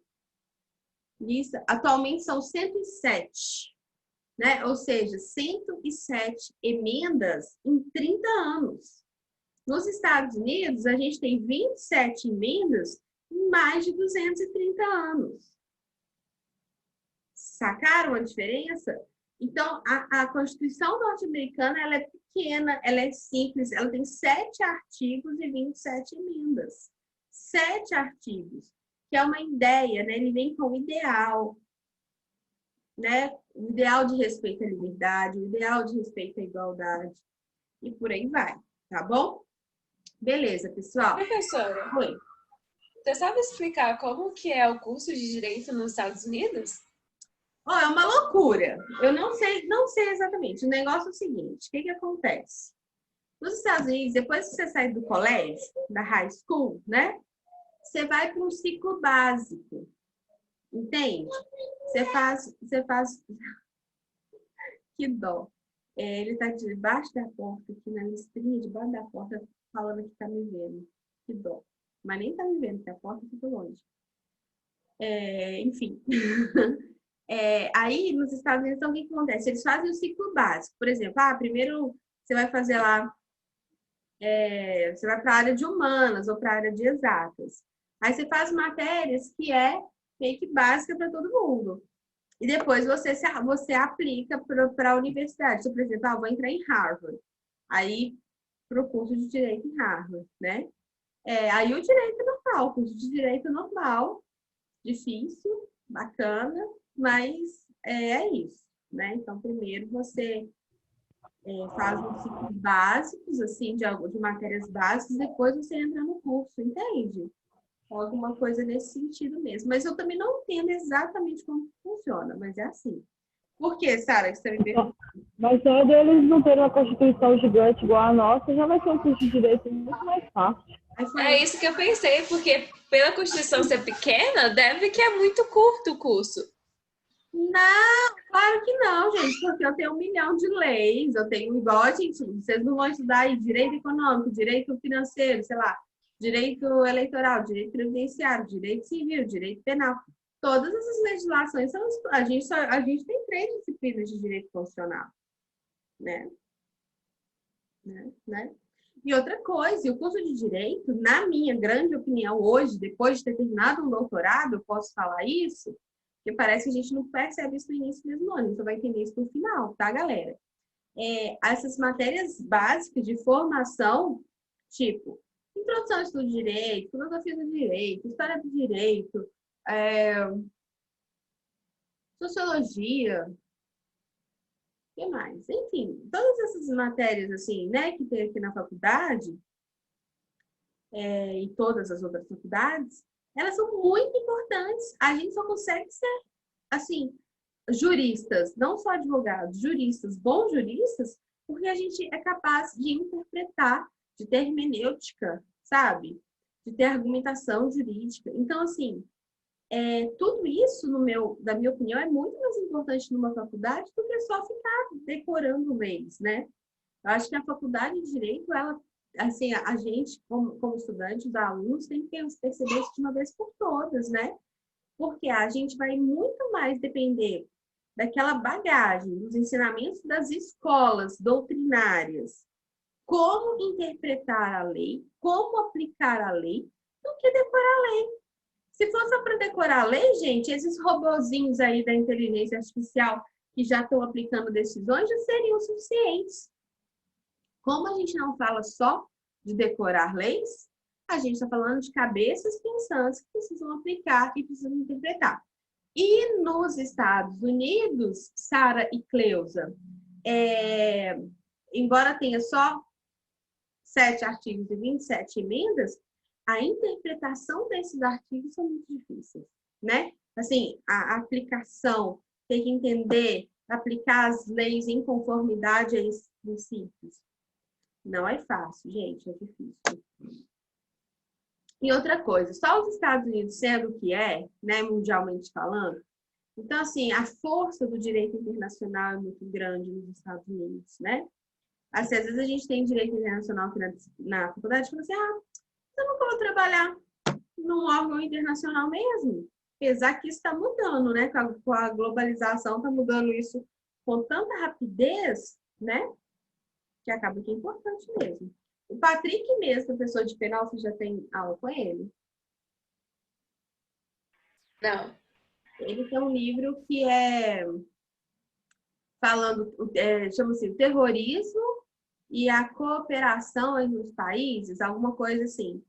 lista, atualmente são 107, né? Ou seja, 107 emendas em 30 anos. Nos Estados Unidos, a gente tem 27 emendas em mais de 230 anos. Sacaram a diferença? Então, a Constituição norte-americana, ela é pequena, ela é simples, ela tem 7 artigos e 27 emendas. 7 artigos, que é uma ideia, né? Ele vem com o ideal, né? O ideal de respeito à liberdade, o ideal de respeito à igualdade, e por aí vai, tá bom? Beleza, pessoal? Professora, Oi. você sabe explicar como que é o curso de Direito nos Estados Unidos? Oh, é uma loucura. Eu não sei exatamente. O negócio é o seguinte, o que acontece? Nos Estados Unidos, depois que você sai do colégio, da high school, né? Você vai para um ciclo básico. Entende? Você faz... Que dó. Ele tá debaixo da porta, aqui na listrinha, debaixo da porta, falando que tá me vendo. Que dó. Mas nem tá me vendo, porque a porta fica longe. Enfim. Aí, nos Estados Unidos, então, o que acontece? Eles fazem o ciclo básico. Por exemplo, primeiro você vai fazer lá, você vai para a área de humanas ou para a área de exatas. Aí você faz matérias que é meio que básica para todo mundo. E depois você aplica para a universidade. Então, por exemplo, vou entrar em Harvard. Aí, para o curso de Direito em Harvard, né? Aí o direito é normal, o curso de Direito normal, difícil, bacana, mas é isso, né? Então, primeiro você faz uns ciclos básicos, assim, de matérias básicas, depois você entra no curso, entende? Alguma coisa nesse sentido mesmo. Mas eu também não entendo exatamente como funciona, mas é assim. Por que, Sara, que você me perguntou? Mas só deles não terem uma Constituição gigante igual a nossa, já vai ser um curso de direito muito mais fácil. É isso que eu pensei, porque pela Constituição ser pequena, deve que é muito curto o curso. Não, claro que não, gente, porque eu tenho 1 milhão de leis, eu tenho igual a gente, vocês não vão estudar aí direito econômico, direito financeiro, sei lá, direito eleitoral, direito previdenciário, direito civil, direito penal. Todas essas legislações são, a gente tem 3 disciplinas de direito constitucional, né? E outra coisa, o curso de direito, na minha grande opinião, hoje, depois de ter terminado um doutorado, eu posso falar isso, porque parece que a gente não percebe isso no início mesmo do ano, então vai entender isso no final, tá, galera? Essas matérias básicas de formação, tipo, introdução ao estudo de direito, filosofia do direito, história do direito, sociologia, o que mais? Enfim, todas essas matérias, assim, né, que tem aqui na faculdade, e todas as outras faculdades, elas são muito importantes. A gente só consegue ser, assim, juristas, não só advogados, juristas, bons juristas, porque a gente é capaz de interpretar, de ter hermenêutica, sabe? De ter argumentação jurídica. Então, assim, tudo isso, da minha opinião, é muito mais importante numa faculdade do que só ficar decorando leis, né? Eu acho que a faculdade de Direito, ela, assim, a gente, como estudante, os alunos, tem que perceber isso de uma vez por todas, né? Porque a gente vai muito mais depender daquela bagagem, dos ensinamentos das escolas doutrinárias, como interpretar a lei, como aplicar a lei, do que decorar a lei. Se fosse só para decorar a lei, gente, esses robozinhos aí da inteligência artificial que já estão aplicando decisões já seriam suficientes. Como a gente não fala só de decorar leis, a gente está falando de cabeças pensantes que precisam aplicar e precisam interpretar. E nos Estados Unidos, Sara e Cleusa, embora tenha só 7 artigos e 27 emendas, a interpretação desses artigos são muito difíceis, né? Assim, a aplicação, tem que entender, aplicar as leis em conformidade a esses princípios. Não é fácil, gente, é difícil. E outra coisa, só os Estados Unidos sendo o que né, mundialmente falando, então, assim, a força do direito internacional é muito grande nos Estados Unidos, né? Assim, às vezes a gente tem direito internacional aqui na faculdade e fala assim, eu nunca vou trabalhar num órgão internacional mesmo. Apesar que isso está mudando, né? Com a globalização, está mudando isso com tanta rapidez, né? Que acaba que é importante mesmo. O Patrick mesmo, professor de penal, você já tem aula com ele? Não. Ele tem um livro que é falando, chama-se o terrorismo e a cooperação entre os países, alguma coisa assim.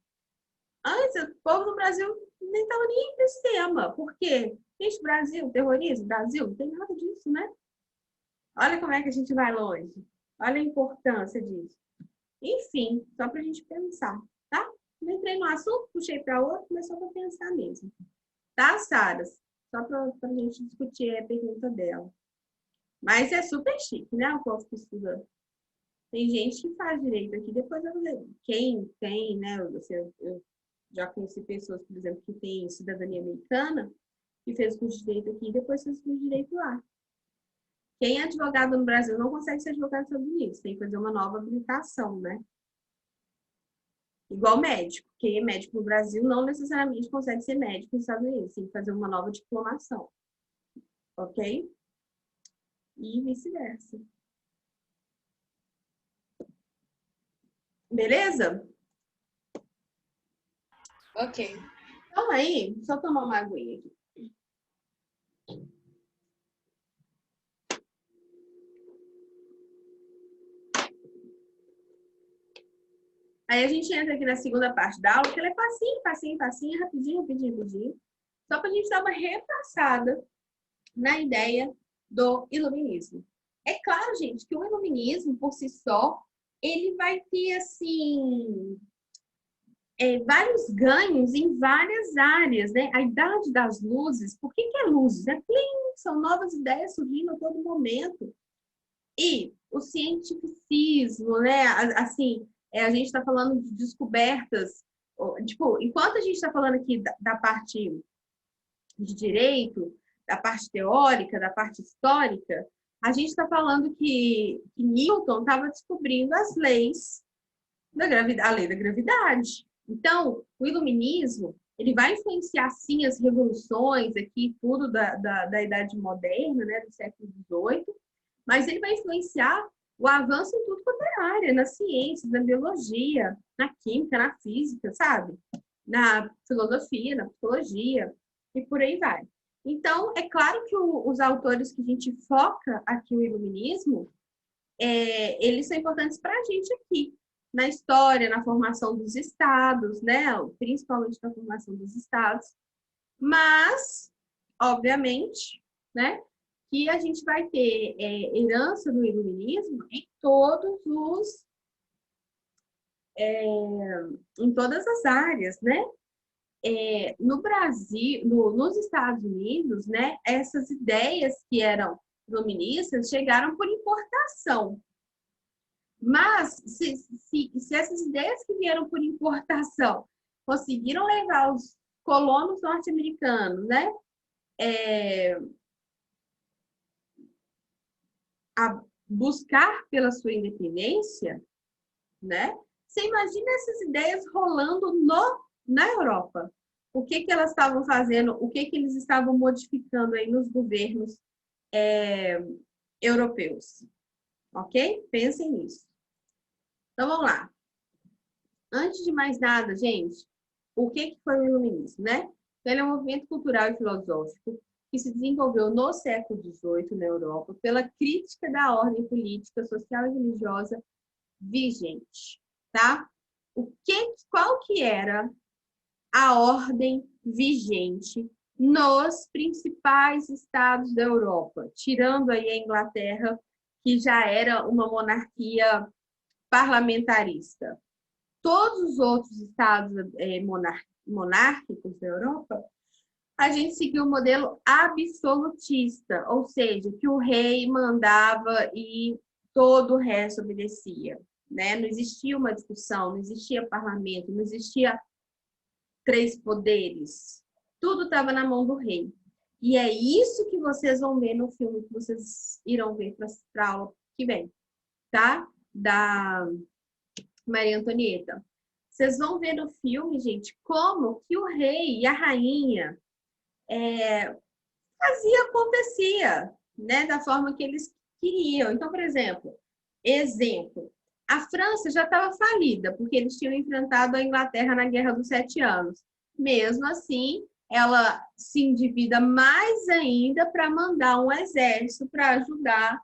Antes, o povo do Brasil nem estava nem aí para esse tema. Por quê? Gente, Brasil, terrorismo, Brasil, não tem nada disso, né? Olha como é que a gente vai longe. Olha a importância disso. Enfim, só para a gente pensar, tá? Não entrei no assunto, puxei para outro, mas só para pensar mesmo. Tá, Saras? Só para a gente discutir a pergunta dela. Mas é super chique, né? O povo que estuda. Tem gente que faz direito aqui, depois eu vou. Quem tem, né? Eu já conheci pessoas, por exemplo, que têm cidadania americana, que fez curso de direito aqui e depois fez curso de direito lá. Quem é advogado no Brasil não consegue ser advogado nos Estados Unidos, tem que fazer uma nova habilitação, né? Igual médico. Quem é médico no Brasil não necessariamente consegue ser médico nos Estados Unidos, tem que fazer uma nova diplomação. Ok? E vice-versa. Beleza? Ok. Então aí, só tomar uma aguinha aqui. Aí a gente entra aqui na segunda parte da aula, que ela é facinho, facinho, facinho, rapidinho, rapidinho, rapidinho. Só para a gente dar uma repassada na ideia do iluminismo. É claro, gente, que o iluminismo, por si só, ele vai ter, assim, vários ganhos em várias áreas, né? A idade das luzes, por que é luzes? São novas ideias surgindo a todo momento. E o cientificismo, né? Assim, a gente está falando de descobertas, tipo, enquanto a gente está falando aqui da parte de direito, da parte teórica, da parte histórica, a gente está falando que Newton estava descobrindo as leis da gravidade, a lei da gravidade. Então, o iluminismo, ele vai influenciar, sim, as revoluções aqui, tudo da Idade Moderna, né, do século XVIII, mas ele vai influenciar o avanço em tudo quanto é área, nas ciências, na biologia, na química, na física, sabe? Na filosofia, na psicologia, e por aí vai. Então, é claro que os autores que a gente foca aqui o iluminismo, eles são importantes para a gente aqui, na história, na formação dos estados, né? Principalmente na formação dos estados. Mas, obviamente, né? Que a gente vai ter herança do iluminismo em em todas as áreas, né? No Brasil, nos Estados Unidos, né? Essas ideias que eram iluministas chegaram por importação. Mas, se essas ideias que vieram por importação conseguiram levar os colonos norte-americanos, né? A buscar pela sua independência, né? Você imagina essas ideias rolando na Europa. O que elas estavam fazendo, o que eles estavam modificando aí nos governos europeus. Ok? Pensem nisso. Então, vamos lá. Antes de mais nada, gente, o que foi o iluminismo, né? Ele é um movimento cultural e filosófico que se desenvolveu no século XVIII na Europa pela crítica da ordem política, social e religiosa vigente, tá? Qual que era a ordem vigente nos principais estados da Europa, tirando aí a Inglaterra, que já era uma monarquia parlamentarista. Todos os outros estados monárquicos da Europa, a gente seguiu o modelo absolutista, ou seja, que o rei mandava e todo o resto obedecia, né? Não existia uma discussão, não existia parlamento, não existia 3 poderes. Tudo estava na mão do rei. E é isso que vocês vão ver no filme que vocês irão ver para a aula que vem, tá? Da Maria Antonieta. Vocês vão ver no filme, gente, como que o rei e a rainha acontecia, né? Da forma que eles queriam. Então, por exemplo, A França já estava falida, porque eles tinham enfrentado a Inglaterra na Guerra dos 7 Anos. Mesmo assim, ela se endivida mais ainda para mandar um exército para ajudar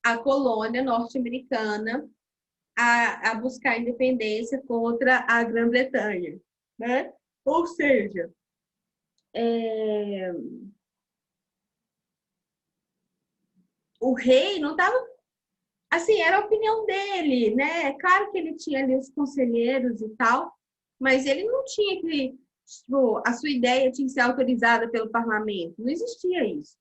a colônia norte-americana a buscar a independência contra a Grã-Bretanha, né? Ou seja, o rei não estava... Assim, era a opinião dele, né? É claro que ele tinha ali os conselheiros e tal, mas ele não tinha que... Tipo, a sua ideia tinha que ser autorizada pelo parlamento. Não existia isso.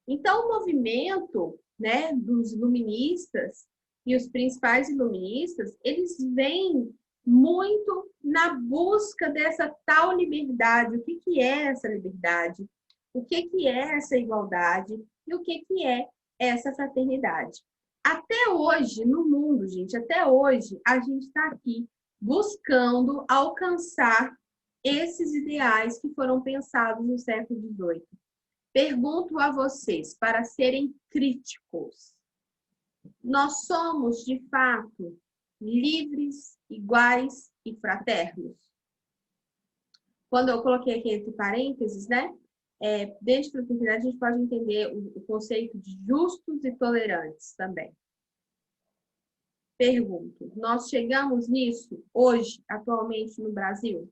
Então, o movimento, né, dos iluministas e os principais iluministas, eles vêm muito na busca dessa tal liberdade. O que é essa liberdade? O que é essa igualdade? E o que é essa fraternidade? Até hoje, no mundo, gente, até hoje, a gente está aqui buscando alcançar esses ideais que foram pensados no século XVIII. Pergunto a vocês, para serem críticos, nós somos, de fato, livres, iguais e fraternos? Quando eu coloquei aqui entre parênteses, né? Desde fraternidade, a gente pode entender o conceito de justos e tolerantes também. Pergunto, nós chegamos nisso hoje, atualmente, no Brasil?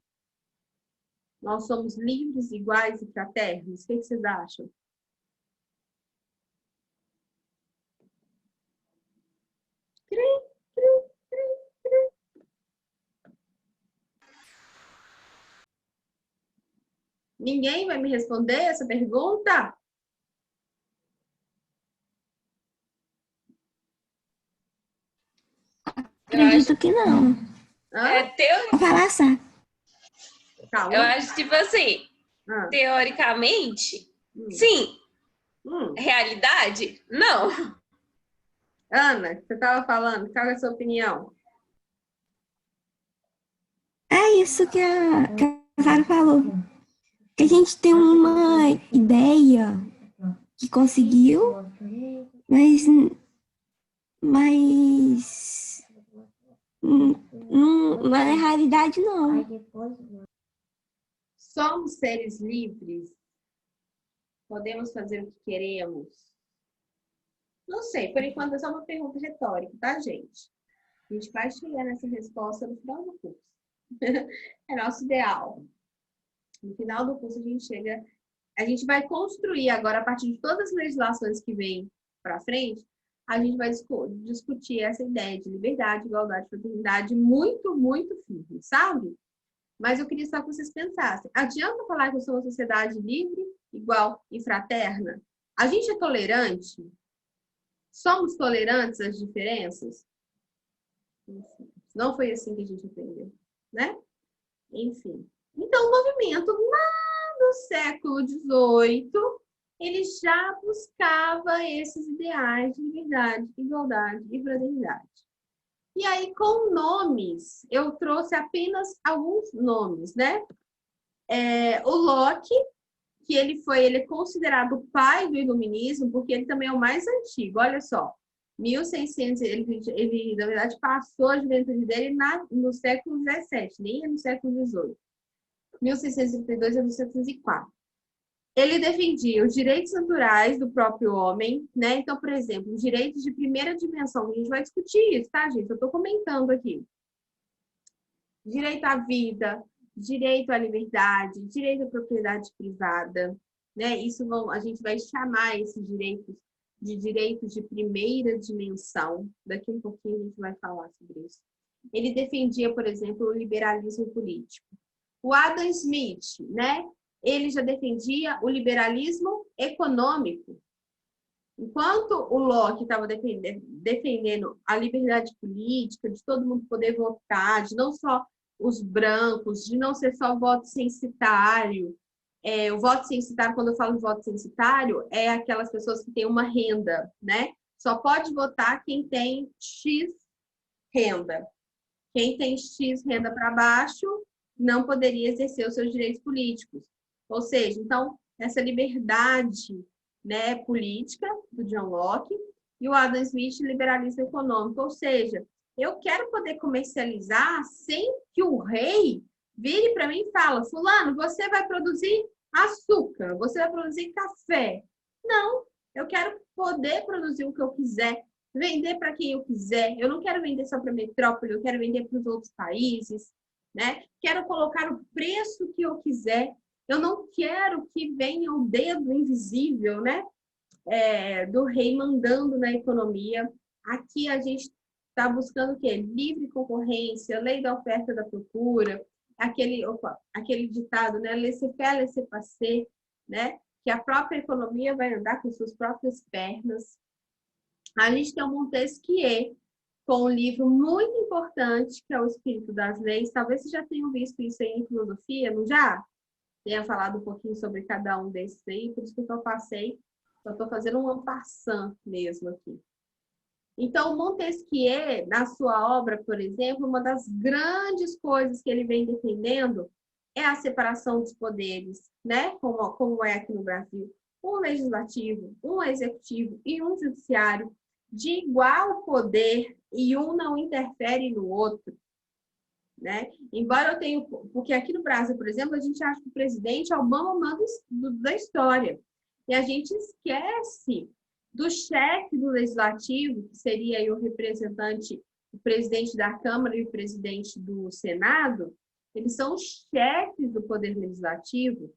Nós somos livres, iguais e fraternos? O que vocês acham? Ninguém vai me responder essa pergunta? Acredito que não. Vou falar só. Calma. Eu acho, tipo assim, teoricamente, sim. Realidade, não. Ana, você estava falando, qual é a sua opinião? É isso que a Sara falou. Que a gente tem uma ideia que conseguiu, mas não é realidade, não. Somos seres livres? Podemos fazer o que queremos? Não sei, por enquanto é só uma pergunta retórica, tá, gente? A gente vai chegar nessa resposta no final do curso. É nosso ideal. No final do curso a gente vai construir agora, a partir de todas as legislações que vêm para frente, a gente vai discutir essa ideia de liberdade, igualdade, fraternidade muito, muito firme, sabe? Mas eu queria só que vocês pensassem. Adianta falar que eu sou uma sociedade livre, igual e fraterna? A gente é tolerante? Somos tolerantes às diferenças? Não foi assim que a gente aprendeu, né? Enfim. Então, o movimento lá no século XVIII, ele já buscava esses ideais de liberdade, igualdade e fraternidade. E aí, com nomes, eu trouxe apenas alguns nomes, né? O Locke, que ele é considerado o pai do iluminismo, porque ele também é o mais antigo, olha só. 1600, ele na verdade, passou a juventude dele no século XVII, nem no século XVIII. 1632 a 1604. Ele defendia os direitos naturais do próprio homem, né? Então, por exemplo, os direitos de primeira dimensão, a gente vai discutir isso, tá, gente? Eu estou comentando aqui. Direito à vida, direito à liberdade, direito à propriedade privada, né? A gente vai chamar esses direitos de primeira dimensão. Daqui um pouquinho a gente vai falar sobre isso. Ele defendia, por exemplo, o liberalismo político. O Adam Smith, né? Ele já defendia o liberalismo econômico. Enquanto o Locke estava defendendo a liberdade política, de todo mundo poder votar, de não só os brancos, de não ser só voto censitário. O voto censitário, quando eu falo de voto censitário, é aquelas pessoas que têm uma renda, né? Só pode votar quem tem X renda. Quem tem X renda para baixo não poderia exercer os seus direitos políticos. Ou seja, então, essa liberdade, né, política do John Locke e o Adam Smith, liberalismo econômico. Ou seja, Eu quero poder comercializar sem que o rei vire para mim e fala, fulano, você vai produzir açúcar, você vai produzir café. Não, eu quero poder produzir o que eu quiser, vender para quem eu quiser. Eu não quero vender só para a metrópole, eu quero vender para os outros países, né? Quero colocar o preço que eu quiser. Eu não quero que venha o dedo invisível, né? Do rei mandando na economia. Aqui a gente está buscando o quê? Livre concorrência, lei da oferta e da procura, aquele ditado, né? Laissez-faire, laissez-passer, né? Que a própria economia vai andar com suas próprias pernas. A gente tem o Montesquieu, com um livro muito importante, que é O Espírito das Leis. Talvez vocês já tenham visto isso aí em filosofia, não já? Tenha falado um pouquinho sobre cada um desses aí, por isso que eu passei. Eu estou fazendo um en passant mesmo aqui. Então, Montesquieu, na sua obra, por exemplo, uma das grandes coisas que ele vem defendendo é a separação dos poderes, né? Como é aqui no Brasil. Um legislativo, um executivo e um judiciário de igual poder e um não interfere no outro, né? Embora eu tenha... Porque aqui no Brasil, por exemplo, a gente acha que o presidente é o bambambam da história. E a gente esquece do chefe do legislativo, que seria aí o representante, o presidente da Câmara e o presidente do Senado. Eles são os chefes do poder legislativo.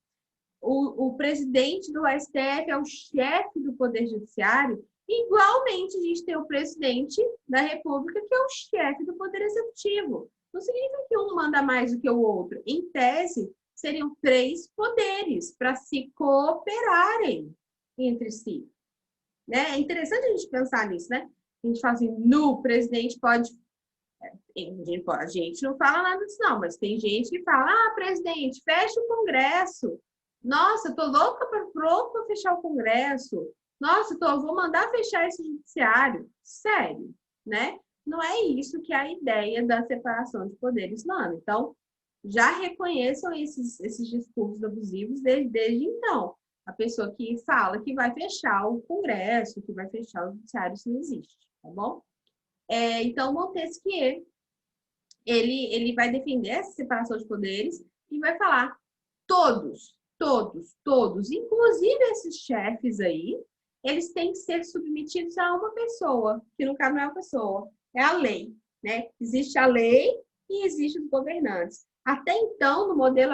O presidente do STF é o chefe do poder judiciário. Igualmente, a gente tem o presidente da República, que é o chefe do poder executivo. Não significa que um manda mais do que o outro. Em tese, seriam 3 poderes para se cooperarem entre si. Né? É interessante a gente pensar nisso, né? A gente fala assim, o presidente pode... A gente não fala nada disso, não, mas tem gente que fala, presidente, fecha o Congresso. Nossa, tô louca para fechar o Congresso. Nossa, vou mandar fechar esse judiciário. Sério, né? Não é isso que é a ideia da separação de poderes, não. Então, já reconheçam esses discursos abusivos desde então. A pessoa que fala que vai fechar o Congresso, que vai fechar o judiciário, isso não existe, tá bom? Então, Montesquieu, ele vai defender essa separação de poderes e vai falar todos, inclusive esses chefes aí, eles têm que ser submetidos a uma pessoa, que no caso não é uma pessoa, é a lei, né? Existe a lei e existem os governantes. Até então, no modelo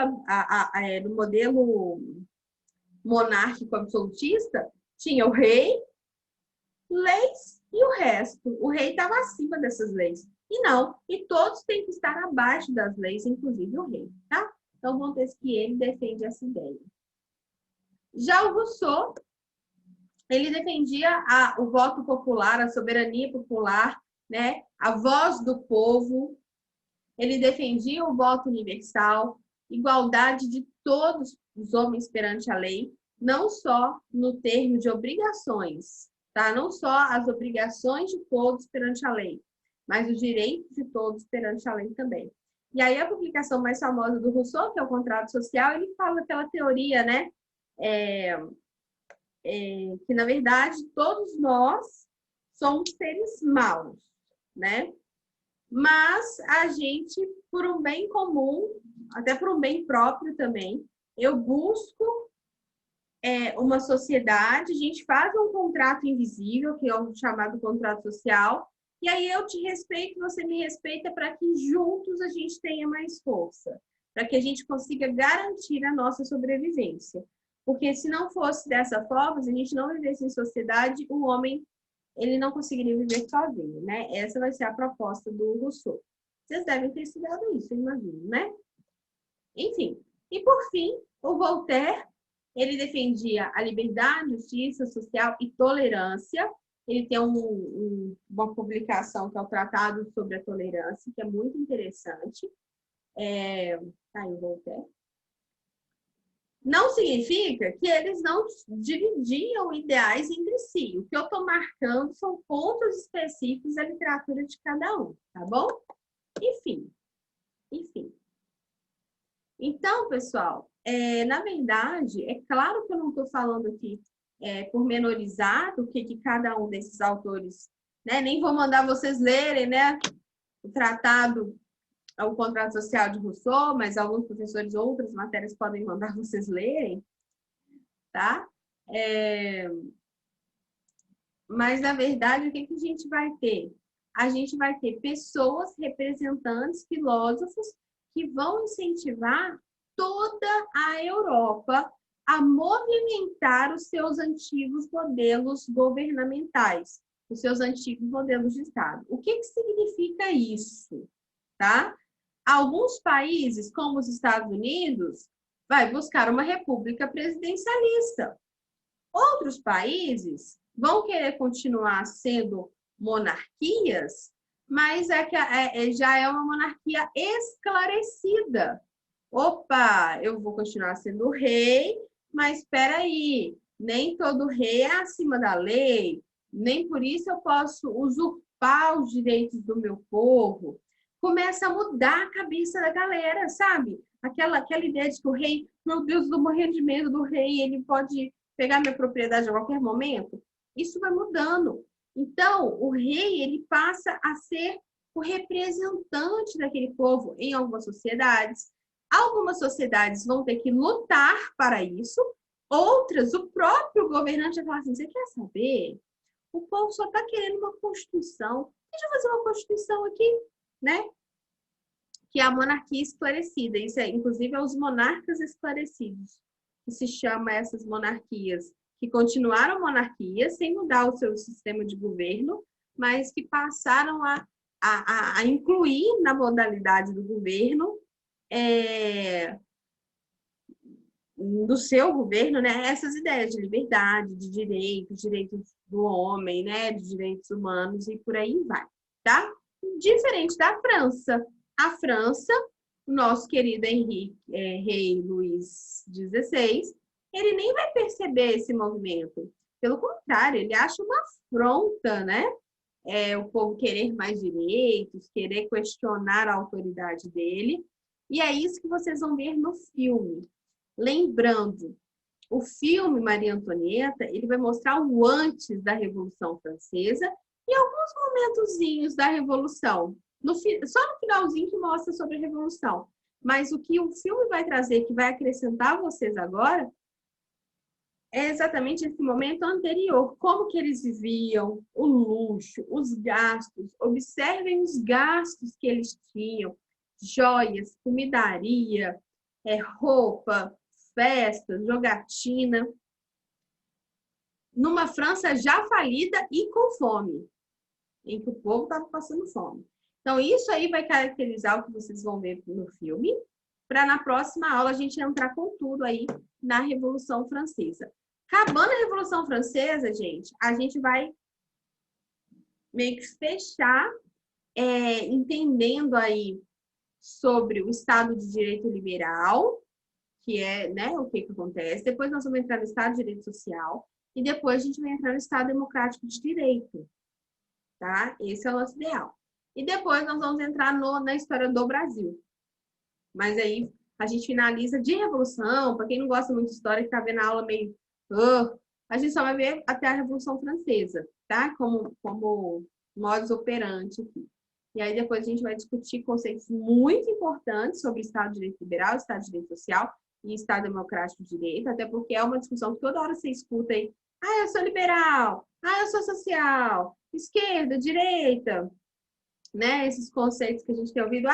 monárquico absolutista, tinha o rei, leis e o resto. O rei estava acima dessas leis. E todos têm que estar abaixo das leis, inclusive o rei, tá? Então, Montesquieu defende essa ideia. Já o Rousseau, ele defendia o voto popular, a soberania popular, né? A voz do povo. Ele defendia o voto universal, igualdade de todos os homens perante a lei, não só no termo de obrigações, tá? Não só as obrigações de todos perante a lei, mas os direitos de todos perante a lei também. E aí a publicação mais famosa do Rousseau, que é o Contrato Social, ele fala aquela teoria, né? Que, na verdade, todos nós somos seres maus, né? Mas a gente, por um bem comum, até por um bem próprio também, eu busco uma sociedade, a gente faz um contrato invisível, que é o chamado contrato social, e aí eu te respeito, você me respeita, para que juntos a gente tenha mais força, para que a gente consiga garantir a nossa sobrevivência. Porque se não fosse dessa forma, se a gente não vivesse em sociedade, o homem ele não conseguiria viver sozinho, né? Essa vai ser a proposta do Rousseau. Vocês devem ter estudado isso, eu imagino, né? Enfim, e por fim, o Voltaire, ele defendia a liberdade, justiça social e tolerância. Ele tem uma publicação que é o Tratado sobre a Tolerância, que é muito interessante. Tá aí o Voltaire. Não significa que eles não dividiam ideais entre si. O que eu estou marcando são pontos específicos da literatura de cada um, tá bom? Enfim. Então, pessoal, na verdade, é claro que eu não estou falando aqui pormenorizado o que cada um desses autores, né? Nem vou mandar vocês lerem, né? o tratado, o contrato social de Rousseau, mas alguns professores, outras matérias podem mandar vocês lerem, tá? Mas, na verdade, o que a gente vai ter? A gente vai ter pessoas, representantes, filósofos, que vão incentivar toda a Europa a movimentar os seus antigos modelos governamentais, os seus antigos modelos de Estado. O que significa isso? Tá? Alguns países, como os Estados Unidos, vai buscar uma república presidencialista. Outros países vão querer continuar sendo monarquias, mas já é uma monarquia esclarecida. Opa, eu vou continuar sendo rei, mas espera aí, nem todo rei é acima da lei, nem por isso eu posso usurpar os direitos do meu povo. Começa a mudar a cabeça da galera, sabe? Aquela ideia de que o rei, meu Deus, eu tô morrendo de medo do rei, ele pode pegar minha propriedade a qualquer momento. Isso vai mudando. Então, o rei, ele passa a ser o representante daquele povo em algumas sociedades. Algumas sociedades vão ter que lutar para isso. Outras, o próprio governante vai falar assim, você quer saber? O povo só está querendo uma constituição. Deixa eu fazer uma constituição aqui, né? Que é a monarquia esclarecida. Isso é, inclusive, é os monarcas esclarecidos, que se chama essas monarquias, que continuaram monarquias sem mudar o seu sistema de governo, mas que passaram a incluir na modalidade do governo, do seu governo, né, essas ideias de liberdade, de direitos do homem, né, de direitos humanos e por aí vai, tá? Diferente da França. A França, o nosso querido rei Luís XVI, ele nem vai perceber esse movimento. Pelo contrário, ele acha uma afronta, né? O povo querer mais direitos, querer questionar a autoridade dele. E é isso que vocês vão ver no filme. Lembrando, o filme Maria Antonieta, ele vai mostrar o antes da Revolução Francesa e alguns momentozinhos da Revolução. Só no finalzinho que mostra sobre a Revolução. Mas o que o filme vai trazer, que vai acrescentar a vocês agora, é exatamente esse momento anterior. Como que eles viviam, o luxo, os gastos. Observem os gastos que eles tinham. Joias, comidaria, roupa, festas, jogatina. Numa França já falida e com fome. Em que o povo estava passando fome. Então, isso aí vai caracterizar o que vocês vão ver no filme, para na próxima aula a gente entrar com tudo aí na Revolução Francesa. Acabando a Revolução Francesa, gente, a gente vai meio que fechar entendendo aí sobre o Estado de Direito Liberal, que é, né, o que acontece. Depois nós vamos entrar no Estado de Direito Social e depois a gente vai entrar no Estado Democrático de Direito, tá? Esse é o nosso ideal. E depois nós vamos entrar na história do Brasil. Mas aí a gente finaliza de Revolução. Para quem não gosta muito de história, que está vendo a aula meio... a gente só vai ver até a Revolução Francesa, tá? Como modus operandi aqui. E aí depois a gente vai discutir conceitos muito importantes sobre Estado de Direito Liberal, Estado de Direito Social e Estado Democrático de Direito, até porque é uma discussão que toda hora você escuta aí. Eu sou liberal. Eu sou social. Esquerda, direita. Né? Esses conceitos que a gente tem ouvido,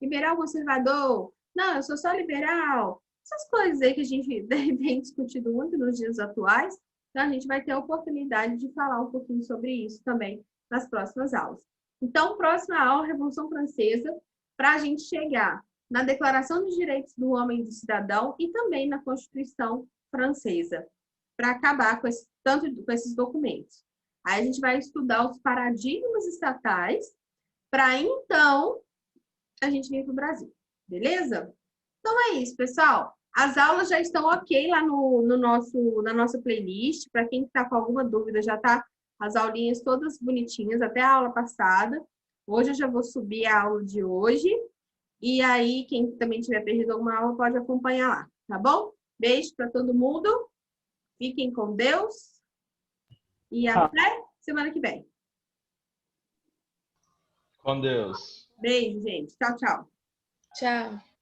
liberal, conservador, não, eu sou só liberal, essas coisas aí que a gente tem discutido muito nos dias atuais, então a gente vai ter a oportunidade de falar um pouquinho sobre isso também nas próximas aulas. Então, próxima aula, Revolução Francesa, para a gente chegar na Declaração dos Direitos do Homem e do Cidadão e também na Constituição Francesa, para acabar tanto com esses documentos. Aí a gente vai estudar os paradigmas estatais, para então a gente vir para o Brasil, beleza? Então é isso, pessoal. As aulas já estão ok lá na nossa playlist. Para quem está com alguma dúvida, já está as aulinhas todas bonitinhas, até a aula passada. Hoje eu já vou subir a aula de hoje. E aí, quem também tiver perdido alguma aula, pode acompanhar lá, tá bom? Beijo para todo mundo. Fiquem com Deus. E até semana que vem. Com Deus. Beijo, gente. Tchau, tchau. Tchau.